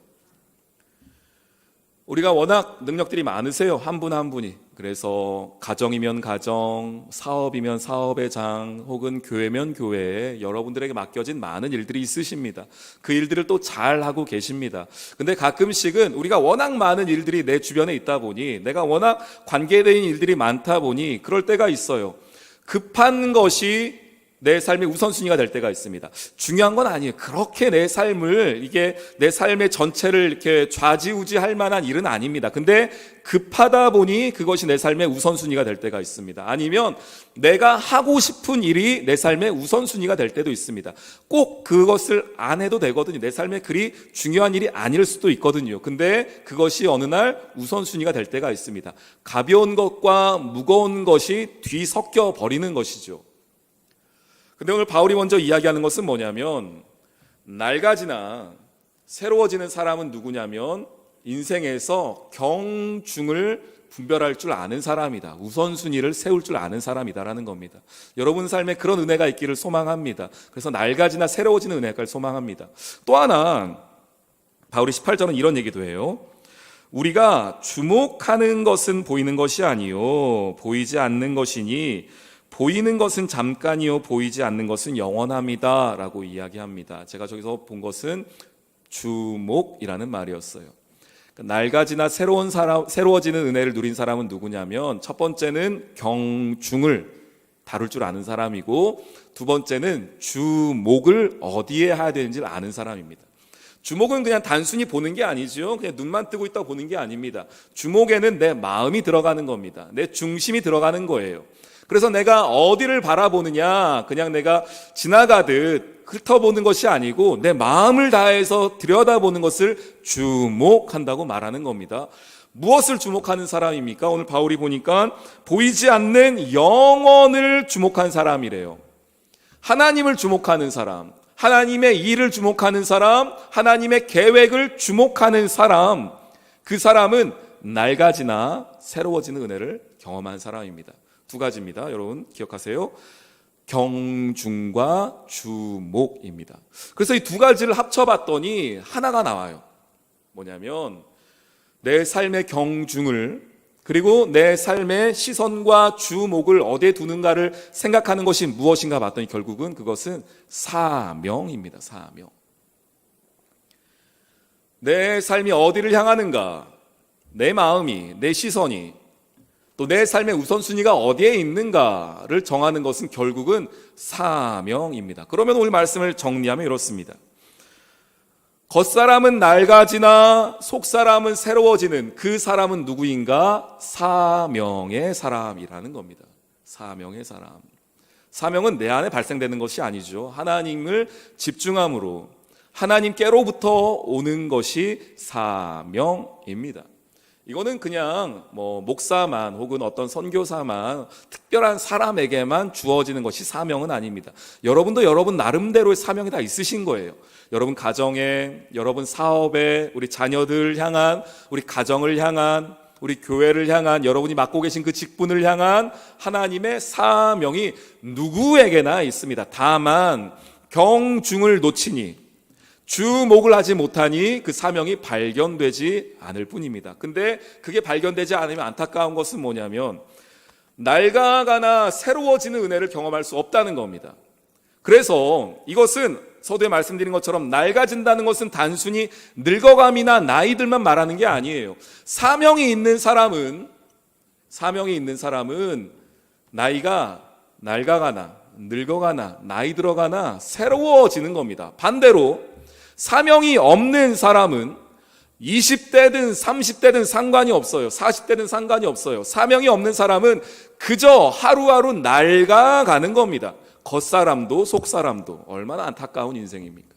우리가 워낙 능력들이 많으세요. 한 분 한 분이. 그래서 가정이면 가정, 사업이면 사업의 장, 혹은 교회면 교회에 여러분들에게 맡겨진 많은 일들이 있으십니다. 그 일들을 또 잘하고 계십니다. 근데 가끔씩은 우리가 워낙 많은 일들이 내 주변에 있다 보니, 내가 워낙 관계된 일들이 많다 보니 그럴 때가 있어요. 급한 것이 내 삶의 우선순위가 될 때가 있습니다. 중요한 건 아니에요. 그렇게 내 삶을, 이게 내 삶의 전체를 이렇게 좌지우지할 만한 일은 아닙니다. 근데 급하다 보니 그것이 내 삶의 우선순위가 될 때가 있습니다. 아니면 내가 하고 싶은 일이 내 삶의 우선순위가 될 때도 있습니다. 꼭 그것을 안 해도 되거든요. 내 삶에 그리 중요한 일이 아닐 수도 있거든요. 근데 그것이 어느 날 우선순위가 될 때가 있습니다. 가벼운 것과 무거운 것이 뒤섞여 버리는 것이죠. 근데 오늘 바울이 먼저 이야기하는 것은 뭐냐면, 낡아지나 새로워지는 사람은 누구냐면 인생에서 경중을 분별할 줄 아는 사람이다. 우선순위를 세울 줄 아는 사람이다라는 겁니다. 여러분 삶에 그런 은혜가 있기를 소망합니다. 그래서 낡아지나 새로워지는 은혜를 소망합니다. 또 하나, 바울이 18절은 이런 얘기도 해요. 우리가 주목하는 것은 보이는 것이 아니요 보이지 않는 것이니 보이는 것은 잠깐이요 보이지 않는 것은 영원합니다 라고 이야기합니다. 제가 저기서 본 것은 주목이라는 말이었어요. 낡아지나 새로워지는 은혜를 누린 사람은 누구냐면, 첫 번째는 경중을 다룰 줄 아는 사람이고, 두 번째는 주목을 어디에 해야 되는지를 아는 사람입니다. 주목은 그냥 단순히 보는 게 아니죠. 그냥 눈만 뜨고 있다고 보는 게 아닙니다. 주목에는 내 마음이 들어가는 겁니다. 내 중심이 들어가는 거예요. 그래서 내가 어디를 바라보느냐, 그냥 내가 지나가듯 훑어보는 것이 아니고 내 마음을 다해서 들여다보는 것을 주목한다고 말하는 겁니다. 무엇을 주목하는 사람입니까? 오늘 바울이 보니까 보이지 않는 영혼을 주목한 사람이래요. 하나님을 주목하는 사람, 하나님의 일을 주목하는 사람, 하나님의 계획을 주목하는 사람, 그 사람은 낡아지나 새로워지는 은혜를 경험한 사람입니다. 두 가지입니다. 여러분 기억하세요. 경중과 주목입니다. 그래서 이 두 가지를 합쳐봤더니 하나가 나와요. 뭐냐면 내 삶의 경중을, 그리고 내 삶의 시선과 주목을 어디에 두는가를 생각하는 것이 무엇인가 봤더니 결국은 그것은 사명입니다. 사명. 내 삶이 어디를 향하는가, 내 마음이, 내 시선이, 또 내 삶의 우선순위가 어디에 있는가를 정하는 것은 결국은 사명입니다. 그러면 오늘 말씀을 정리하면 이렇습니다. 겉사람은 낡아지나 속사람은 새로워지는 그 사람은 누구인가? 사명의 사람이라는 겁니다. 사명의 사람. 사명은 내 안에 발생되는 것이 아니죠. 하나님을 집중함으로 하나님께로부터 오는 것이 사명입니다. 이거는 그냥 목사만 혹은 어떤 선교사만, 특별한 사람에게만 주어지는 것이 사명은 아닙니다. 여러분도 여러분 나름대로의 사명이 다 있으신 거예요. 여러분 가정에, 여러분 사업에, 우리 자녀들 향한, 우리 가정을 향한, 우리 교회를 향한, 여러분이 맡고 계신 그 직분을 향한 하나님의 사명이 누구에게나 있습니다. 다만 경중을 놓치니, 주목을 하지 못하니 그 사명이 발견되지 않을 뿐입니다. 근데 그게 발견되지 않으면 안타까운 것은 뭐냐면 낡아가나 새로워지는 은혜를 경험할 수 없다는 겁니다. 그래서 이것은 서두에 말씀드린 것처럼 낡아진다는 것은 단순히 늙어감이나 나이들만 말하는 게 아니에요. 사명이 있는 사람은 나이가 낡아가나 늙어가나 나이 들어가나 새로워지는 겁니다. 반대로 사명이 없는 사람은 20대든 30대든 상관이 없어요. 40대든 상관이 없어요. 사명이 없는 사람은 그저 하루하루 낡아가는 겁니다. 겉사람도 속사람도. 얼마나 안타까운 인생입니까?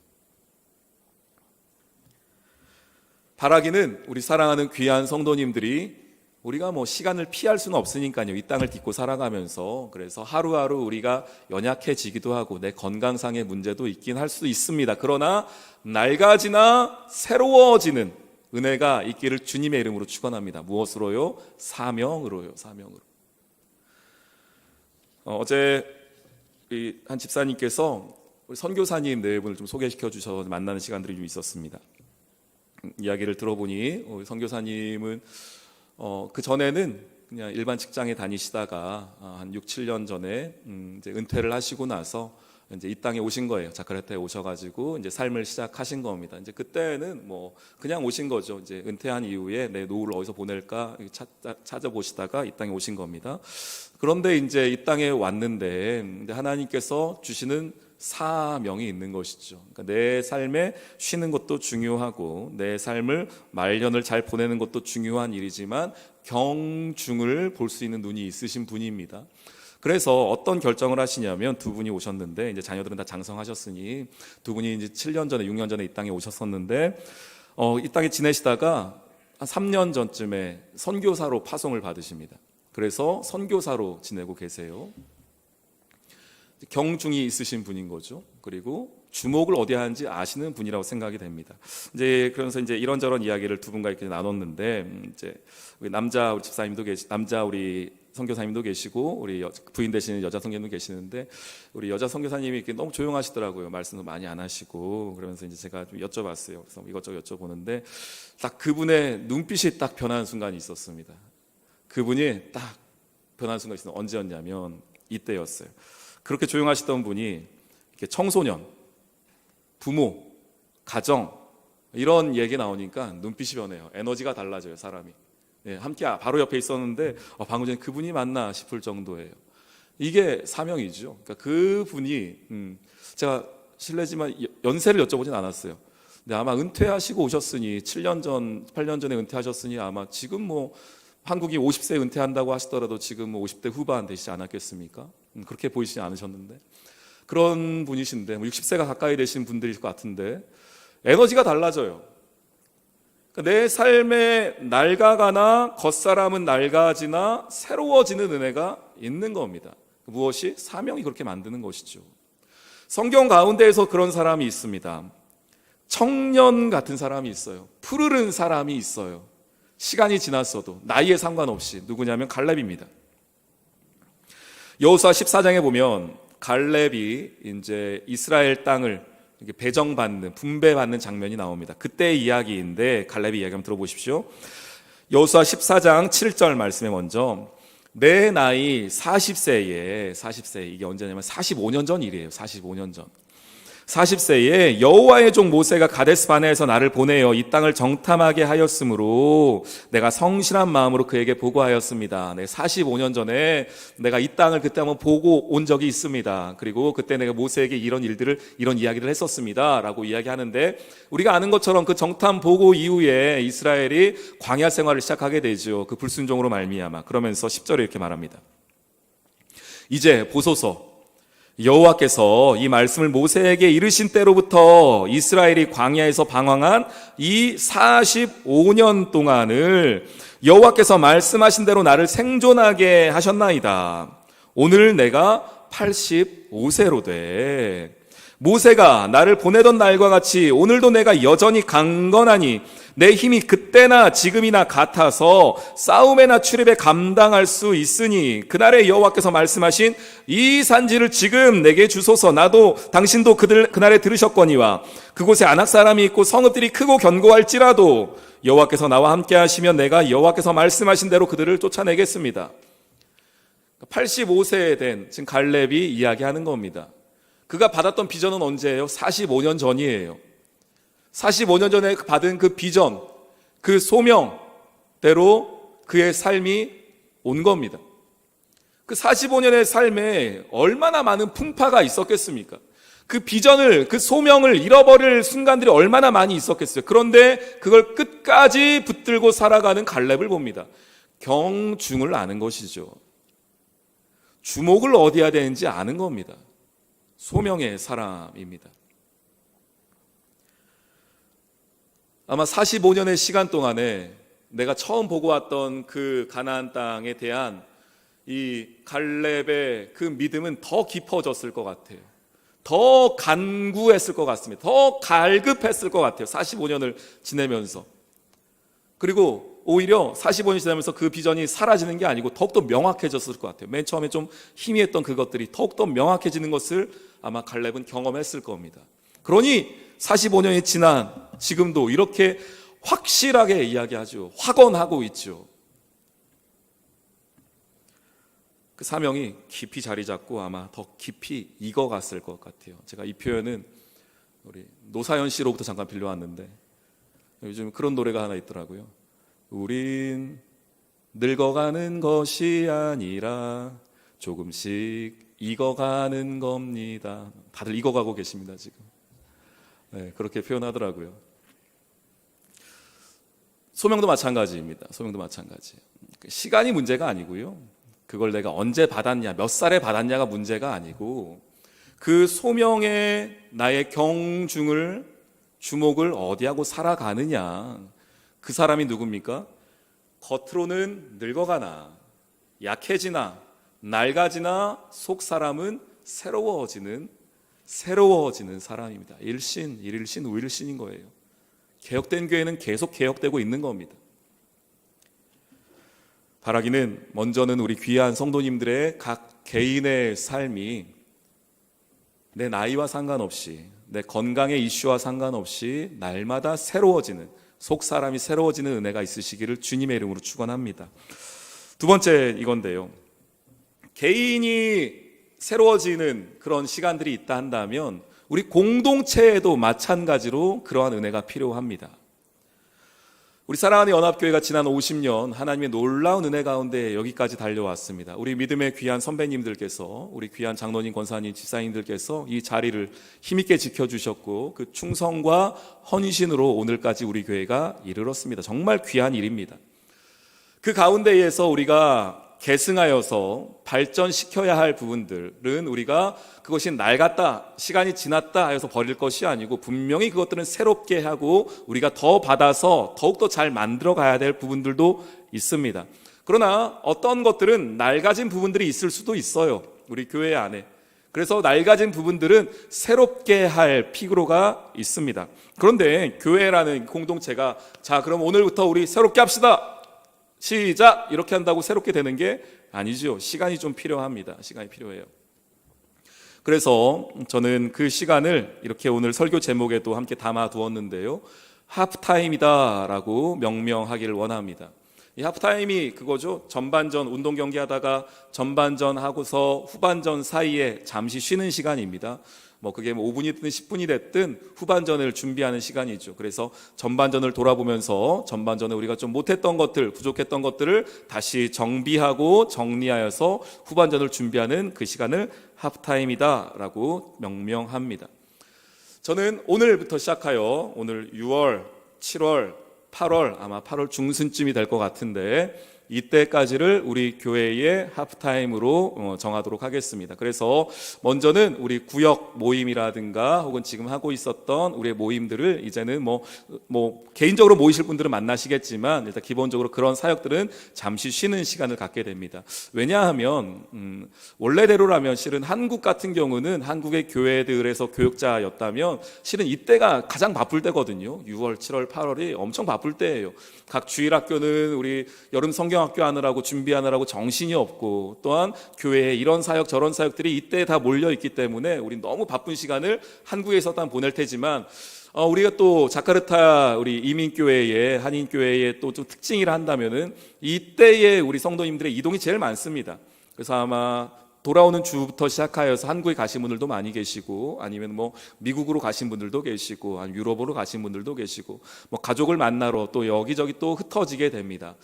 바라기는 우리 사랑하는 귀한 성도님들이 우리가 시간을 피할 수는 없으니까요. 이 땅을 딛고 살아가면서, 그래서 하루하루 우리가 연약해지기도 하고 내 건강상의 문제도 있긴 할 수 있습니다. 그러나 낡아지나 새로워지는 은혜가 있기를 주님의 이름으로 축원합니다. 무엇으로요? 사명으로요. 사명으로. 어제 한 집사님께서 우리 선교사님 네 분을 좀 소개시켜 주셔서 만나는 시간들이 좀 있었습니다. 이야기를 들어보니 우리 선교사님은 그 전에는 그냥 일반 직장에 다니시다가 한 6, 7년 전에 이제 은퇴를 하시고 나서 이제 이 땅에 오신 거예요. 자카르타에 오셔가지고 이제 삶을 시작하신 겁니다. 이제 그때는 뭐 그냥 오신 거죠. 이제 은퇴한 이후에 내 노후를 어디서 보낼까 찾아보시다가 이 땅에 오신 겁니다. 그런데 이제 이 땅에 왔는데 하나님께서 주시는 사명이 있는 것이죠. 그러니까 내 삶에 쉬는 것도 중요하고 내 삶을 말년을 잘 보내는 것도 중요한 일이지만 경중을 볼 수 있는 눈이 있으신 분입니다. 그래서 어떤 결정을 하시냐면 두 분이 오셨는데 이제 자녀들은 다 장성하셨으니 두 분이 이제 7년 전에 6년 전에 이 땅에 오셨었는데 이 땅에 지내시다가 한 3년 전쯤에 선교사로 파송을 받으십니다. 그래서 선교사로 지내고 계세요. 경중이 있으신 분인 거죠. 그리고 주목을 어디 하는지 아시는 분이라고 생각이 됩니다. 이제 그러면서 이제 이런저런 이야기를 두 분과 이렇게 나눴는데 이제 우리 남자 우리 집사님도 남자 우리 선교사님도 계시고 우리 부인 되시는 여자 선교사님도 계시는데 우리 여자 선교사님이 이렇게 너무 조용하시더라고요. 말씀도 많이 안 하시고 그러면서 이제 제가 좀 여쭤봤어요. 그래서 이것저것 여쭤보는데 딱 그분의 눈빛이 딱 변하는 순간이 있었습니다. 그분이 딱 변하는 순간이 있었는데 언제였냐면 이때였어요. 그렇게 조용하시던 분이 이렇게 청소년, 부모, 가정 이런 얘기 나오니까 눈빛이 변해요. 에너지가 달라져요, 사람이. 네, 함께 바로 옆에 있었는데 방금 전에 그분이 맞나 싶을 정도예요. 이게 사명이죠. 그러니까 그분이 제가 실례지만 연세를 여쭤보진 않았어요. 근데 아마 은퇴하시고 오셨으니 7년 전, 8년 전에 은퇴하셨으니 아마 지금 뭐 한국이 50세 은퇴한다고 하시더라도 지금 뭐 50대 후반 되시지 않았겠습니까? 그렇게 보이시지 않으셨는데 그런 분이신데 60세가 가까이 되신 분들일 것 같은데 에너지가 달라져요. 그러니까 내 삶에 낡아가나 겉사람은 낡아지나 새로워지는 은혜가 있는 겁니다. 무엇이? 사명이 그렇게 만드는 것이죠. 성경 가운데에서 그런 사람이 있습니다. 청년 같은 사람이 있어요. 푸르른 사람이 있어요. 시간이 지났어도 나이에 상관없이 누구냐면 갈렙입니다. 여호수아 14장에 보면 갈렙이 이제 이스라엘 땅을 배정받는 분배받는 장면이 나옵니다. 그때의 이야기인데 갈렙의 이야기 한번 들어보십시오. 여호수아 14장 7절 말씀에 먼저 내 나이 40세에 이게 언제냐면 45년 전 일이에요. 45년 전. 40세에 여호와의 종 모세가 가데스 바네에서 나를 보내어 이 땅을 정탐하게 하였으므로 내가 성실한 마음으로 그에게 보고하였습니다. 45년 전에 내가 이 땅을 그때 한번 보고 온 적이 있습니다. 그리고 그때 내가 모세에게 이런 이야기를 했었습니다. 라고 이야기하는데 우리가 아는 것처럼 그 정탐 보고 이후에 이스라엘이 광야 생활을 시작하게 되죠. 그 불순종으로 말미암아. 그러면서 10절에 이렇게 말합니다. 이제 보소서 여호와께서 이 말씀을 모세에게 이르신 때로부터 이스라엘이 광야에서 방황한 이 45년 동안을 여호와께서 말씀하신 대로 나를 생존하게 하셨나이다. 오늘 내가 85세로 돼. 모세가 나를 보내던 날과 같이 오늘도 내가 여전히 강건하니 내 힘이 그때나 지금이나 같아서 싸움에나 출입에 감당할 수 있으니 그날에 여호와께서 말씀하신 이 산지를 지금 내게 주소서. 나도 당신도 그날에 들으셨거니와 그곳에 아낙 사람이 있고 성읍들이 크고 견고할지라도 여호와께서 나와 함께 하시면 내가 여호와께서 말씀하신 대로 그들을 쫓아내겠습니다. 85세에 된 지금 갈렙이 이야기하는 겁니다. 그가 받았던 비전은 언제예요? 45년 전이에요. 45년 전에 받은 그 비전, 그 소명대로 그의 삶이 온 겁니다. 그 45년의 삶에 얼마나 많은 풍파가 있었겠습니까? 그 비전을, 그 소명을 잃어버릴 순간들이 얼마나 많이 있었겠어요. 그런데 그걸 끝까지 붙들고 살아가는 갈렙을 봅니다. 경중을 아는 것이죠. 주목을 얻어야 되는지 아는 겁니다. 소명의 사람입니다. 아마 45년의 시간 동안에 내가 처음 보고 왔던 그 가나안 땅에 대한 이 갈렙의 그 믿음은 더 깊어졌을 것 같아요. 더 간구했을 것 같습니다. 더 갈급했을 것 같아요. 45년을 지내면서. 그리고 오히려 45년이 지나면서 그 비전이 사라지는 게 아니고 더욱더 명확해졌을 것 같아요. 맨 처음에 좀 희미했던 그것들이 더욱더 명확해지는 것을 아마 갈렙은 경험했을 겁니다. 그러니 45년이 지난 지금도 이렇게 확실하게 이야기하죠. 확언하고 있죠. 그 사명이 깊이 자리 잡고 아마 더 깊이 익어갔을 것 같아요. 제가 이 표현은 우리 노사연 씨로부터 잠깐 빌려왔는데 요즘 그런 노래가 하나 있더라고요. 우린 늙어가는 것이 아니라 조금씩 익어가는 겁니다. 다들 익어가고 계십니다 지금. 네, 그렇게 표현하더라고요. 소명도 마찬가지입니다. 소명도 마찬가지. 시간이 문제가 아니고요. 그걸 내가 언제 받았냐, 몇 살에 받았냐가 문제가 아니고 그 소명에 나의 경중을, 주목을 어디하고 살아가느냐. 그 사람이 누굽니까? 겉으로는 늙어가나 약해지나 낡아지나 속 사람은 새로워지는 사람입니다. 일신, 일일신, 우일신인 거예요. 개혁된 교회는 계속 개혁되고 있는 겁니다. 바라기는 먼저는 우리 귀한 성도님들의 각 개인의 삶이 내 나이와 상관없이 내 건강의 이슈와 상관없이 날마다 새로워지는 속 사람이 새로워지는 은혜가 있으시기를 주님의 이름으로 축원합니다. 두 번째 이건데요. 개인이 새로워지는 그런 시간들이 있다 한다면 우리 공동체에도 마찬가지로 그러한 은혜가 필요합니다. 우리 사랑하는 연합교회가 지난 50년 하나님의 놀라운 은혜 가운데 여기까지 달려왔습니다. 우리 믿음의 귀한 선배님들께서, 우리 귀한 장로님, 권사님, 집사님들께서 이 자리를 힘있게 지켜주셨고 그 충성과 헌신으로 오늘까지 우리 교회가 이르렀습니다. 정말 귀한 일입니다. 그 가운데에서 우리가 계승하여서 발전시켜야 할 부분들은 우리가 그것이 낡았다, 시간이 지났다 해서 버릴 것이 아니고 분명히 그것들은 새롭게 하고 우리가 더 받아서 더욱더 잘 만들어 가야 될 부분들도 있습니다. 그러나 어떤 것들은 낡아진 부분들이 있을 수도 있어요. 우리 교회 안에. 그래서 낡아진 부분들은 새롭게 할 필요가 있습니다. 그런데 교회라는 공동체가 자, 그럼 오늘부터 우리 새롭게 합시다. 시작! 이렇게 한다고 새롭게 되는 게 아니죠. 시간이 좀 필요합니다. 시간이 필요해요. 그래서 저는 그 시간을 이렇게 오늘 설교 제목에도 함께 담아 두었는데요. 하프타임이다라고 명명하기를 원합니다. 이 하프타임이 그거죠. 전반전 운동 경기 하다가 전반전 하고서 후반전 사이에 잠시 쉬는 시간입니다. 그게 5분이 됐든 10분이 됐든 후반전을 준비하는 시간이죠. 그래서 전반전을 돌아보면서 전반전에 우리가 좀 못했던 것들, 부족했던 것들을 다시 정비하고 정리하여서 후반전을 준비하는 그 시간을 하프타임이다라고 명명합니다. 저는 오늘부터 시작하여 오늘 6월, 7월, 8월, 아마 8월 중순쯤이 될 것 같은데 이때까지를 우리 교회의 하프타임으로 정하도록 하겠습니다. 그래서 먼저는 우리 구역 모임이라든가 혹은 지금 하고 있었던 우리의 모임들을 이제는 개인적으로 모이실 분들은 만나시겠지만 일단 기본적으로 그런 사역들은 잠시 쉬는 시간을 갖게 됩니다. 왜냐하면 원래대로라면 실은 한국 같은 경우는 한국의 교회들에서 교역자였다면 실은 이때가 가장 바쁠 때거든요. 6월, 7월, 8월이 엄청 바쁠 때예요. 각 주일학교는 우리 여름 성경학교 하느라고 준비하느라고 정신이 없고 또한 교회에 이런 사역 저런 사역들이 이때 다 몰려 있기 때문에 우리 너무 바쁜 시간을 한국에서 다 보낼 테지만 우리가 또 자카르타 우리 이민교회의 한인교회의 또 좀 특징이라 한다면은 이때에 우리 성도님들의 이동이 제일 많습니다. 그래서 아마 돌아오는 주부터 시작하여서 한국에 가신 분들도 많이 계시고 아니면 미국으로 가신 분들도 계시고 아니면 유럽으로 가신 분들도 계시고 가족을 만나러 또 여기저기 또 흩어지게 됩니다.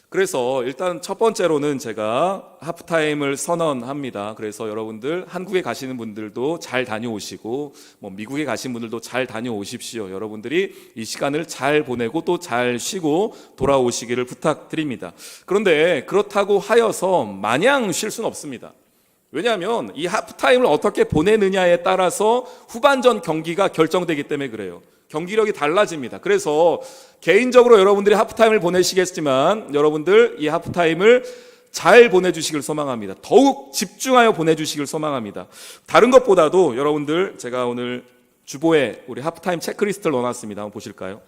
그래서 일단 첫 번째로는 제가 하프타임을 선언합니다. 그래서 여러분들 한국에 가시는 분들도 잘 다녀오시고 미국에 가신 분들도 잘 다녀오십시오. 여러분들이 이 시간을 잘 보내고 또 잘 쉬고 돌아오시기를 부탁드립니다. 그런데 그렇다고 하여서 마냥 쉴 수는 없습니다. 왜냐하면 이 하프타임을 어떻게 보내느냐에 따라서 후반전 경기가 결정되기 때문에 그래요. 경기력이 달라집니다. 그래서 개인적으로 여러분들이 하프타임을 보내시겠지만 여러분들 이 하프타임을 잘 보내주시길 소망합니다. 더욱 집중하여 보내주시길 소망합니다. 다른 것보다도 여러분들 제가 오늘 주보에 우리 하프타임 체크리스트를 넣어놨습니다. 한번 보실까요?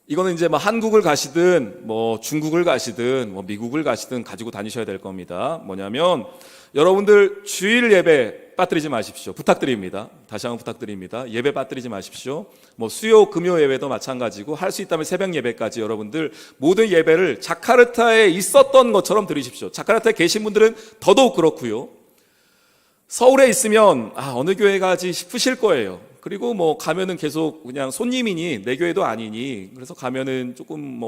이거는 이제 한국을 가시든 중국을 가시든 미국을 가시든 가지고 다니셔야 될 겁니다. 뭐냐면 여러분들 주일 예배 빠뜨리지 마십시오. 부탁드립니다. 다시 한번 부탁드립니다. 예배 빠뜨리지 마십시오. 뭐 수요 금요 예배도 마찬가지고 할 수 있다면 새벽 예배까지 여러분들 모든 예배를 자카르타에 있었던 것처럼 드리십시오. 자카르타에 계신 분들은 더더욱 그렇고요. 서울에 있으면 어느 교회 가지 싶으실 거예요. 그리고 뭐 가면은 계속 그냥 손님이니 내 교회도 아니니 그래서 가면은 조금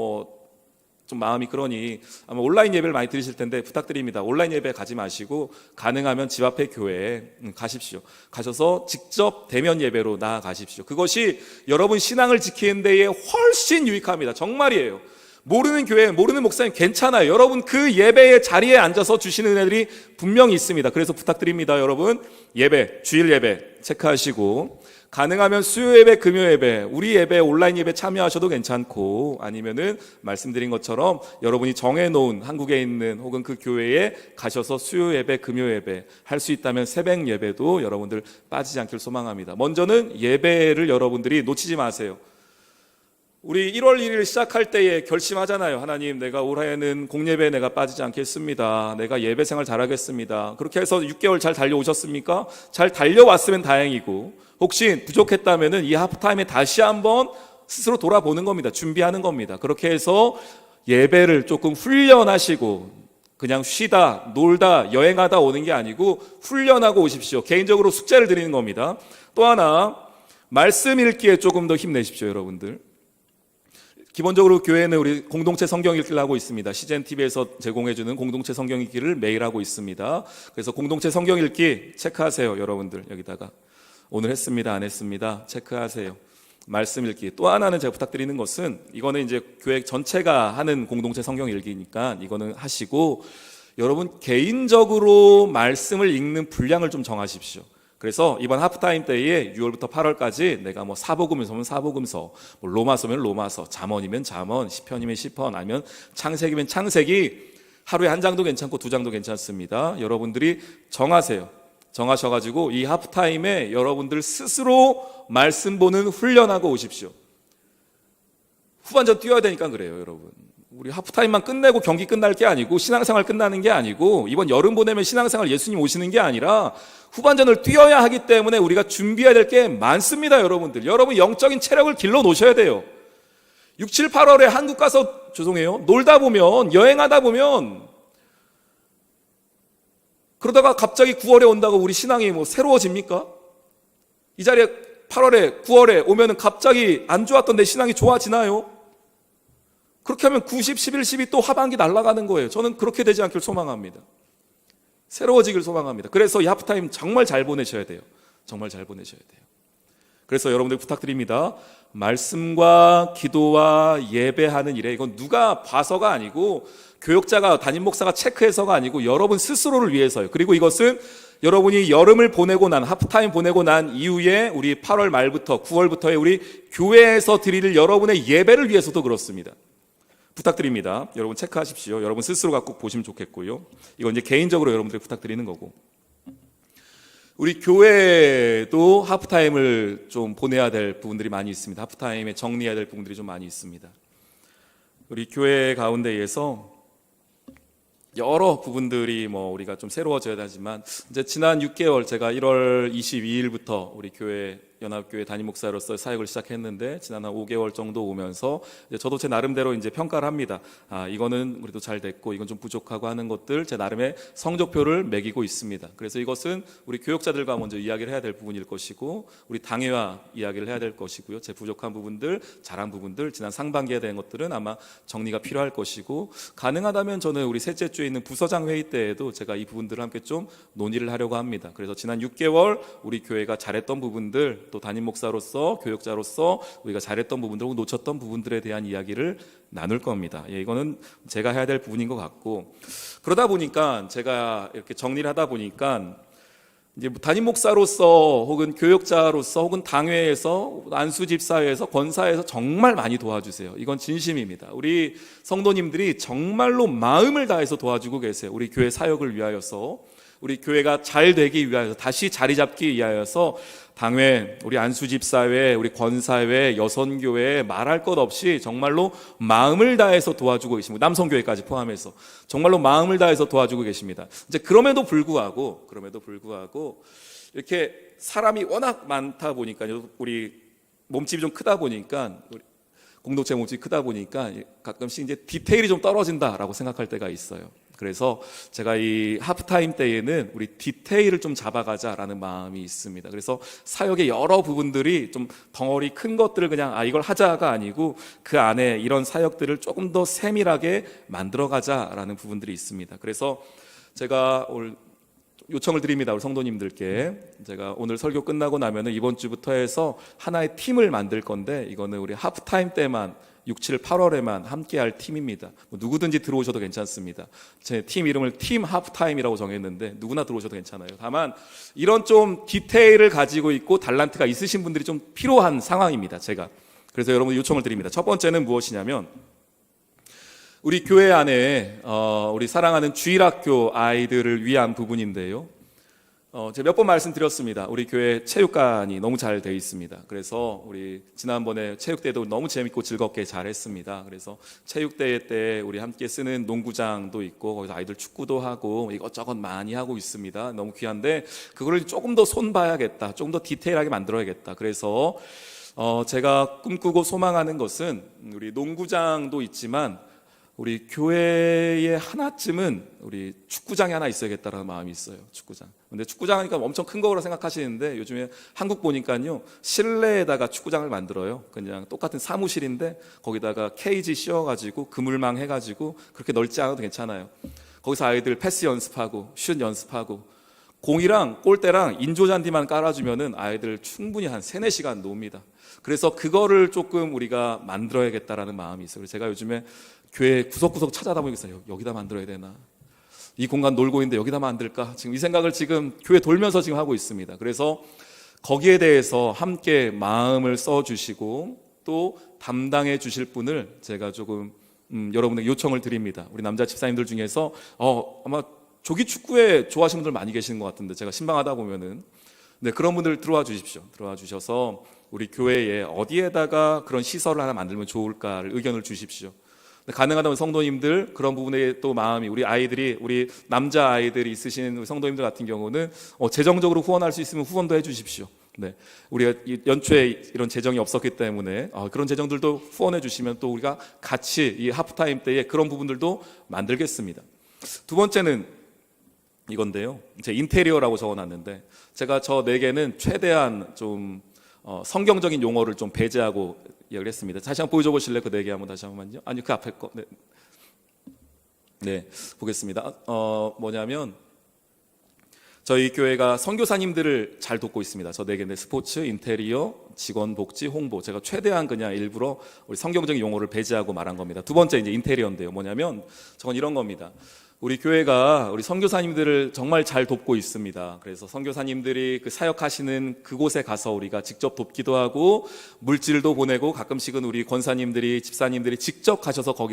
좀 마음이 그러니 아마 온라인 예배를 많이 드리실 텐데 부탁드립니다. 온라인 예배 가지 마시고 가능하면 집 앞에 교회에 가십시오. 가셔서 직접 대면 예배로 나아가십시오. 그것이 여러분 신앙을 지키는 데에 훨씬 유익합니다. 정말이에요. 모르는 교회, 모르는 목사님 괜찮아요. 여러분 그 예배의 자리에 앉아서 주시는 은혜들이 분명히 있습니다. 그래서 부탁드립니다. 여러분 예배, 주일 예배 체크하시고 가능하면 수요 예배, 금요 예배, 우리 예배, 온라인 예배 참여하셔도 괜찮고 아니면은 말씀드린 것처럼 여러분이 정해놓은 한국에 있는 혹은 그 교회에 가셔서 수요 예배, 금요 예배 할 수 있다면 새벽 예배도 여러분들 빠지지 않길 소망합니다. 먼저는 예배를 여러분들이 놓치지 마세요. 우리 1월 1일 시작할 때에 결심하잖아요. 하나님, 내가 올해는 공예배에 내가 빠지지 않겠습니다. 내가 예배 생활 잘하겠습니다. 그렇게 해서 6개월 잘 달려오셨습니까? 잘 달려왔으면 다행이고 혹시 부족했다면 이 하프타임에 다시 한번 스스로 돌아보는 겁니다. 준비하는 겁니다. 그렇게 해서 예배를 조금 훈련하시고 그냥 쉬다, 놀다, 여행하다 오는 게 아니고 훈련하고 오십시오. 개인적으로 숙제를 드리는 겁니다. 또 하나, 말씀 읽기에 조금 더 힘내십시오, 여러분들. 기본적으로 교회는 우리 공동체 성경 읽기를 하고 있습니다. CGNTV에서 제공해주는 공동체 성경 읽기를 매일 하고 있습니다. 그래서 공동체 성경 읽기 체크하세요, 여러분들. 여기다가 오늘 했습니다, 안 했습니다 체크하세요. 말씀 읽기. 또 하나는 제가 부탁드리는 것은 이거는 이제 교회 전체가 하는 공동체 성경 읽기니까 이거는 하시고 여러분 개인적으로 말씀을 읽는 분량을 좀 정하십시오. 그래서 이번 하프타임 때에 6월부터 8월까지 내가 뭐 사복음서면 사복음서, 뭐 로마서면 로마서, 잠언이면 잠언, 시편이면 시편, 아니면 창세기면 창세기 하루에 한 장도 괜찮고 두 장도 괜찮습니다. 여러분들이 정하세요. 정하셔가지고 이 하프타임에 여러분들 스스로 말씀 보는 훈련하고 오십시오. 후반전 뛰어야 되니까 그래요, 여러분. 우리 하프타임만 끝내고 경기 끝날 게 아니고 신앙생활 끝나는 게 아니고 이번 여름 보내면 신앙생활 예수님 오시는 게 아니라 후반전을 뛰어야 하기 때문에 우리가 준비해야 될 게 많습니다, 여러분들. 여러분 영적인 체력을 길러 놓으셔야 돼요. 6, 7, 8월에 한국 가서 죄송해요. 놀다 보면 여행하다 보면 그러다가 갑자기 9월에 온다고 우리 신앙이 뭐 새로워집니까? 이 자리에 8월에 9월에 오면은 갑자기 안 좋았던 내 신앙이 좋아지나요? 그렇게 하면 9, 10, 11, 12 또 하반기 날아가는 거예요. 저는 그렇게 되지 않길 소망합니다. 새로워지길 소망합니다. 그래서 이 하프타임 정말 잘 보내셔야 돼요. 정말 잘 보내셔야 돼요. 그래서 여러분들 부탁드립니다. 말씀과 기도와 예배하는 일에 이건 누가 봐서가 아니고 교역자가 담임 목사가 체크해서가 아니고 여러분 스스로를 위해서요. 그리고 이것은 여러분이 여름을 보내고 난 하프타임 보내고 난 이후에 우리 8월 말부터 9월부터의 우리 교회에서 드릴 여러분의 예배를 위해서도 그렇습니다. 부탁드립니다. 여러분 체크하십시오. 여러분 스스로가 꼭 보시면 좋겠고요. 이건 이제 개인적으로 여러분들 부탁드리는 거고. 우리 교회도 하프타임을 좀 보내야 될 부분들이 많이 있습니다. 하프타임에 정리해야 될 부분들이 좀 많이 있습니다. 우리 교회 가운데에서 여러 부분들이 우리가 좀 새로워져야 하지만 이제 지난 6개월 제가 1월 22일부터 우리 교회 연합교회 담임 목사로서 사역을 시작했는데 지난 한 5개월 정도 오면서 이제 저도 제 나름대로 이제 평가를 합니다. 이거는 우리도 잘 됐고 이건 좀 부족하고 하는 것들 제 나름의 성적표를 매기고 있습니다. 그래서 이것은 우리 교역자들과 먼저 이야기를 해야 될 부분일 것이고 우리 당회와 이야기를 해야 될 것이고요. 제 부족한 부분들, 잘한 부분들, 지난 상반기에 대한 것들은 아마 정리가 필요할 것이고 가능하다면 저는 우리 셋째 주에 있는 부서장 회의 때에도 제가 이 부분들을 함께 좀 논의를 하려고 합니다. 그래서 지난 6개월 우리 교회가 잘했던 부분들 또 담임 목사로서 교역자로서 우리가 잘했던 부분들 혹은 놓쳤던 부분들에 대한 이야기를 나눌 겁니다. 이거는 제가 해야 될 부분인 것 같고 그러다 보니까 제가 이렇게 정리를 하다 보니까 이제 담임 목사로서 혹은 교역자로서 혹은 당회에서 안수집사회에서 권사회에서 정말 많이 도와주세요. 이건 진심입니다. 우리 성도님들이 정말로 마음을 다해서 도와주고 계세요. 우리 교회 사역을 위하여서 우리 교회가 잘 되기 위하여서 다시 자리 잡기 위하여서 당회, 우리 안수집사회, 우리 권사회, 여선교회 말할 것 없이 정말로 마음을 다해서 도와주고 계십니다. 남성교회까지 포함해서 정말로 마음을 다해서 도와주고 계십니다. 이제 그럼에도 불구하고 이렇게 사람이 워낙 많다 보니까, 우리 몸집이 좀 크다 보니까, 우리 공동체 몸집이 크다 보니까 가끔씩 이제 디테일이 좀 떨어진다라고 생각할 때가 있어요. 그래서 제가 이 하프타임 때에는 우리 디테일을 좀 잡아가자라는 마음이 있습니다. 그래서 사역의 여러 부분들이 좀 덩어리 큰 것들을 그냥 이걸 하자가 아니고 그 안에 이런 사역들을 조금 더 세밀하게 만들어가자라는 부분들이 있습니다. 그래서 제가 오늘 요청을 드립니다. 우리 성도님들께. 제가 오늘 설교 끝나고 나면은 이번 주부터 해서 하나의 팀을 만들 건데, 이거는 우리 하프타임 때만 6, 7, 8월에만 함께할 팀입니다. 누구든지 들어오셔도 괜찮습니다. 제 팀 이름을 팀 하프타임이라고 정했는데 누구나 들어오셔도 괜찮아요. 다만 이런 좀 디테일을 가지고 있고 달란트가 있으신 분들이 좀 필요한 상황입니다. 제가. 그래서 여러분 요청을 드립니다. 첫 번째는 무엇이냐면, 우리 교회 안에 우리 사랑하는 주일학교 아이들을 위한 부분인데요. 제가 몇 번 말씀드렸습니다. 우리 교회 체육관이 너무 잘 돼 있습니다. 그래서 우리 지난번에 체육대회도 너무 재밌고 즐겁게 잘 했습니다. 그래서 체육대회 때 우리 함께 쓰는 농구장도 있고, 거기서 아이들 축구도 하고 이것저것 많이 하고 있습니다. 너무 귀한데 그거를 조금 더 손봐야겠다, 조금 더 디테일하게 만들어야겠다. 그래서 제가 꿈꾸고 소망하는 것은, 우리 농구장도 있지만 우리 교회에 하나쯤은 우리 축구장이 하나 있어야겠다라는 마음이 있어요. 축구장. 근데 축구장 하니까 엄청 큰 거라 생각하시는데, 요즘에 한국 보니까요, 실내에다가 축구장을 만들어요. 그냥 똑같은 사무실인데 거기다가 케이지 씌워가지고 그물망 해가지고, 그렇게 넓지 않아도 괜찮아요. 거기서 아이들 패스 연습하고 슛 연습하고, 공이랑 골대랑 인조잔디만 깔아주면은 아이들 충분히 한 3-4시간 놉니다. 그래서 그거를 조금 우리가 만들어야겠다라는 마음이 있어요. 제가 요즘에 교회 구석구석 찾아다 보니까 여기다 만들어야 되나, 이 공간 놀고 있는데 여기다 만들까, 지금 이 생각을 지금 교회 돌면서 지금 하고 있습니다. 그래서 거기에 대해서 함께 마음을 써주시고 또 담당해 주실 분을 제가 조금 여러분에게 요청을 드립니다. 우리 남자 집사님들 중에서 아마 조기 축구에 좋아하시는 분들 많이 계시는 것 같은데, 제가 신방하다 보면은, 네, 그런 분들 들어와 주십시오. 들어와 주셔서 우리 교회에 어디에다가 그런 시설을 하나 만들면 좋을까를 의견을 주십시오. 가능하다면 성도님들 그런 부분에 또 마음이, 우리 아이들이, 우리 남자 아이들이 있으신 성도님들 같은 경우는 재정적으로 후원할 수 있으면 후원도 해주십시오. 네, 우리가 연초에 이런 재정이 없었기 때문에 그런 재정들도 후원해 주시면 또 우리가 같이 이 하프타임 때에 그런 부분들도 만들겠습니다. 두 번째는 이건데요, 제 인테리어라고 적어놨는데, 제가 저 4개는 최대한 좀 성경적인 용어를 좀 배제하고 이야기를 했습니다. 다시 한번 보여줘 보실래요? 그 4개 한번 다시 한번만요. 아니, 그 앞에 거. 네, 보겠습니다. 뭐냐면, 저희 교회가 선교사님들을 잘 돕고 있습니다. 저 4개인데, 스포츠, 인테리어, 직원 복지, 홍보. 제가 최대한 그냥 일부러 우리 성경적인 용어를 배제하고 말한 겁니다. 두 번째 이제 인테리어인데요. 뭐냐면, 저건 이런 겁니다. 우리 교회가 우리 선교사님들을 정말 잘 돕고 있습니다. 그래서 선교사님들이 그 사역하시는 그곳에 가서 우리가 직접 돕기도 하고, 물질도 보내고, 가끔씩은 우리 권사님들이, 집사님들이 직접 가셔서 거기를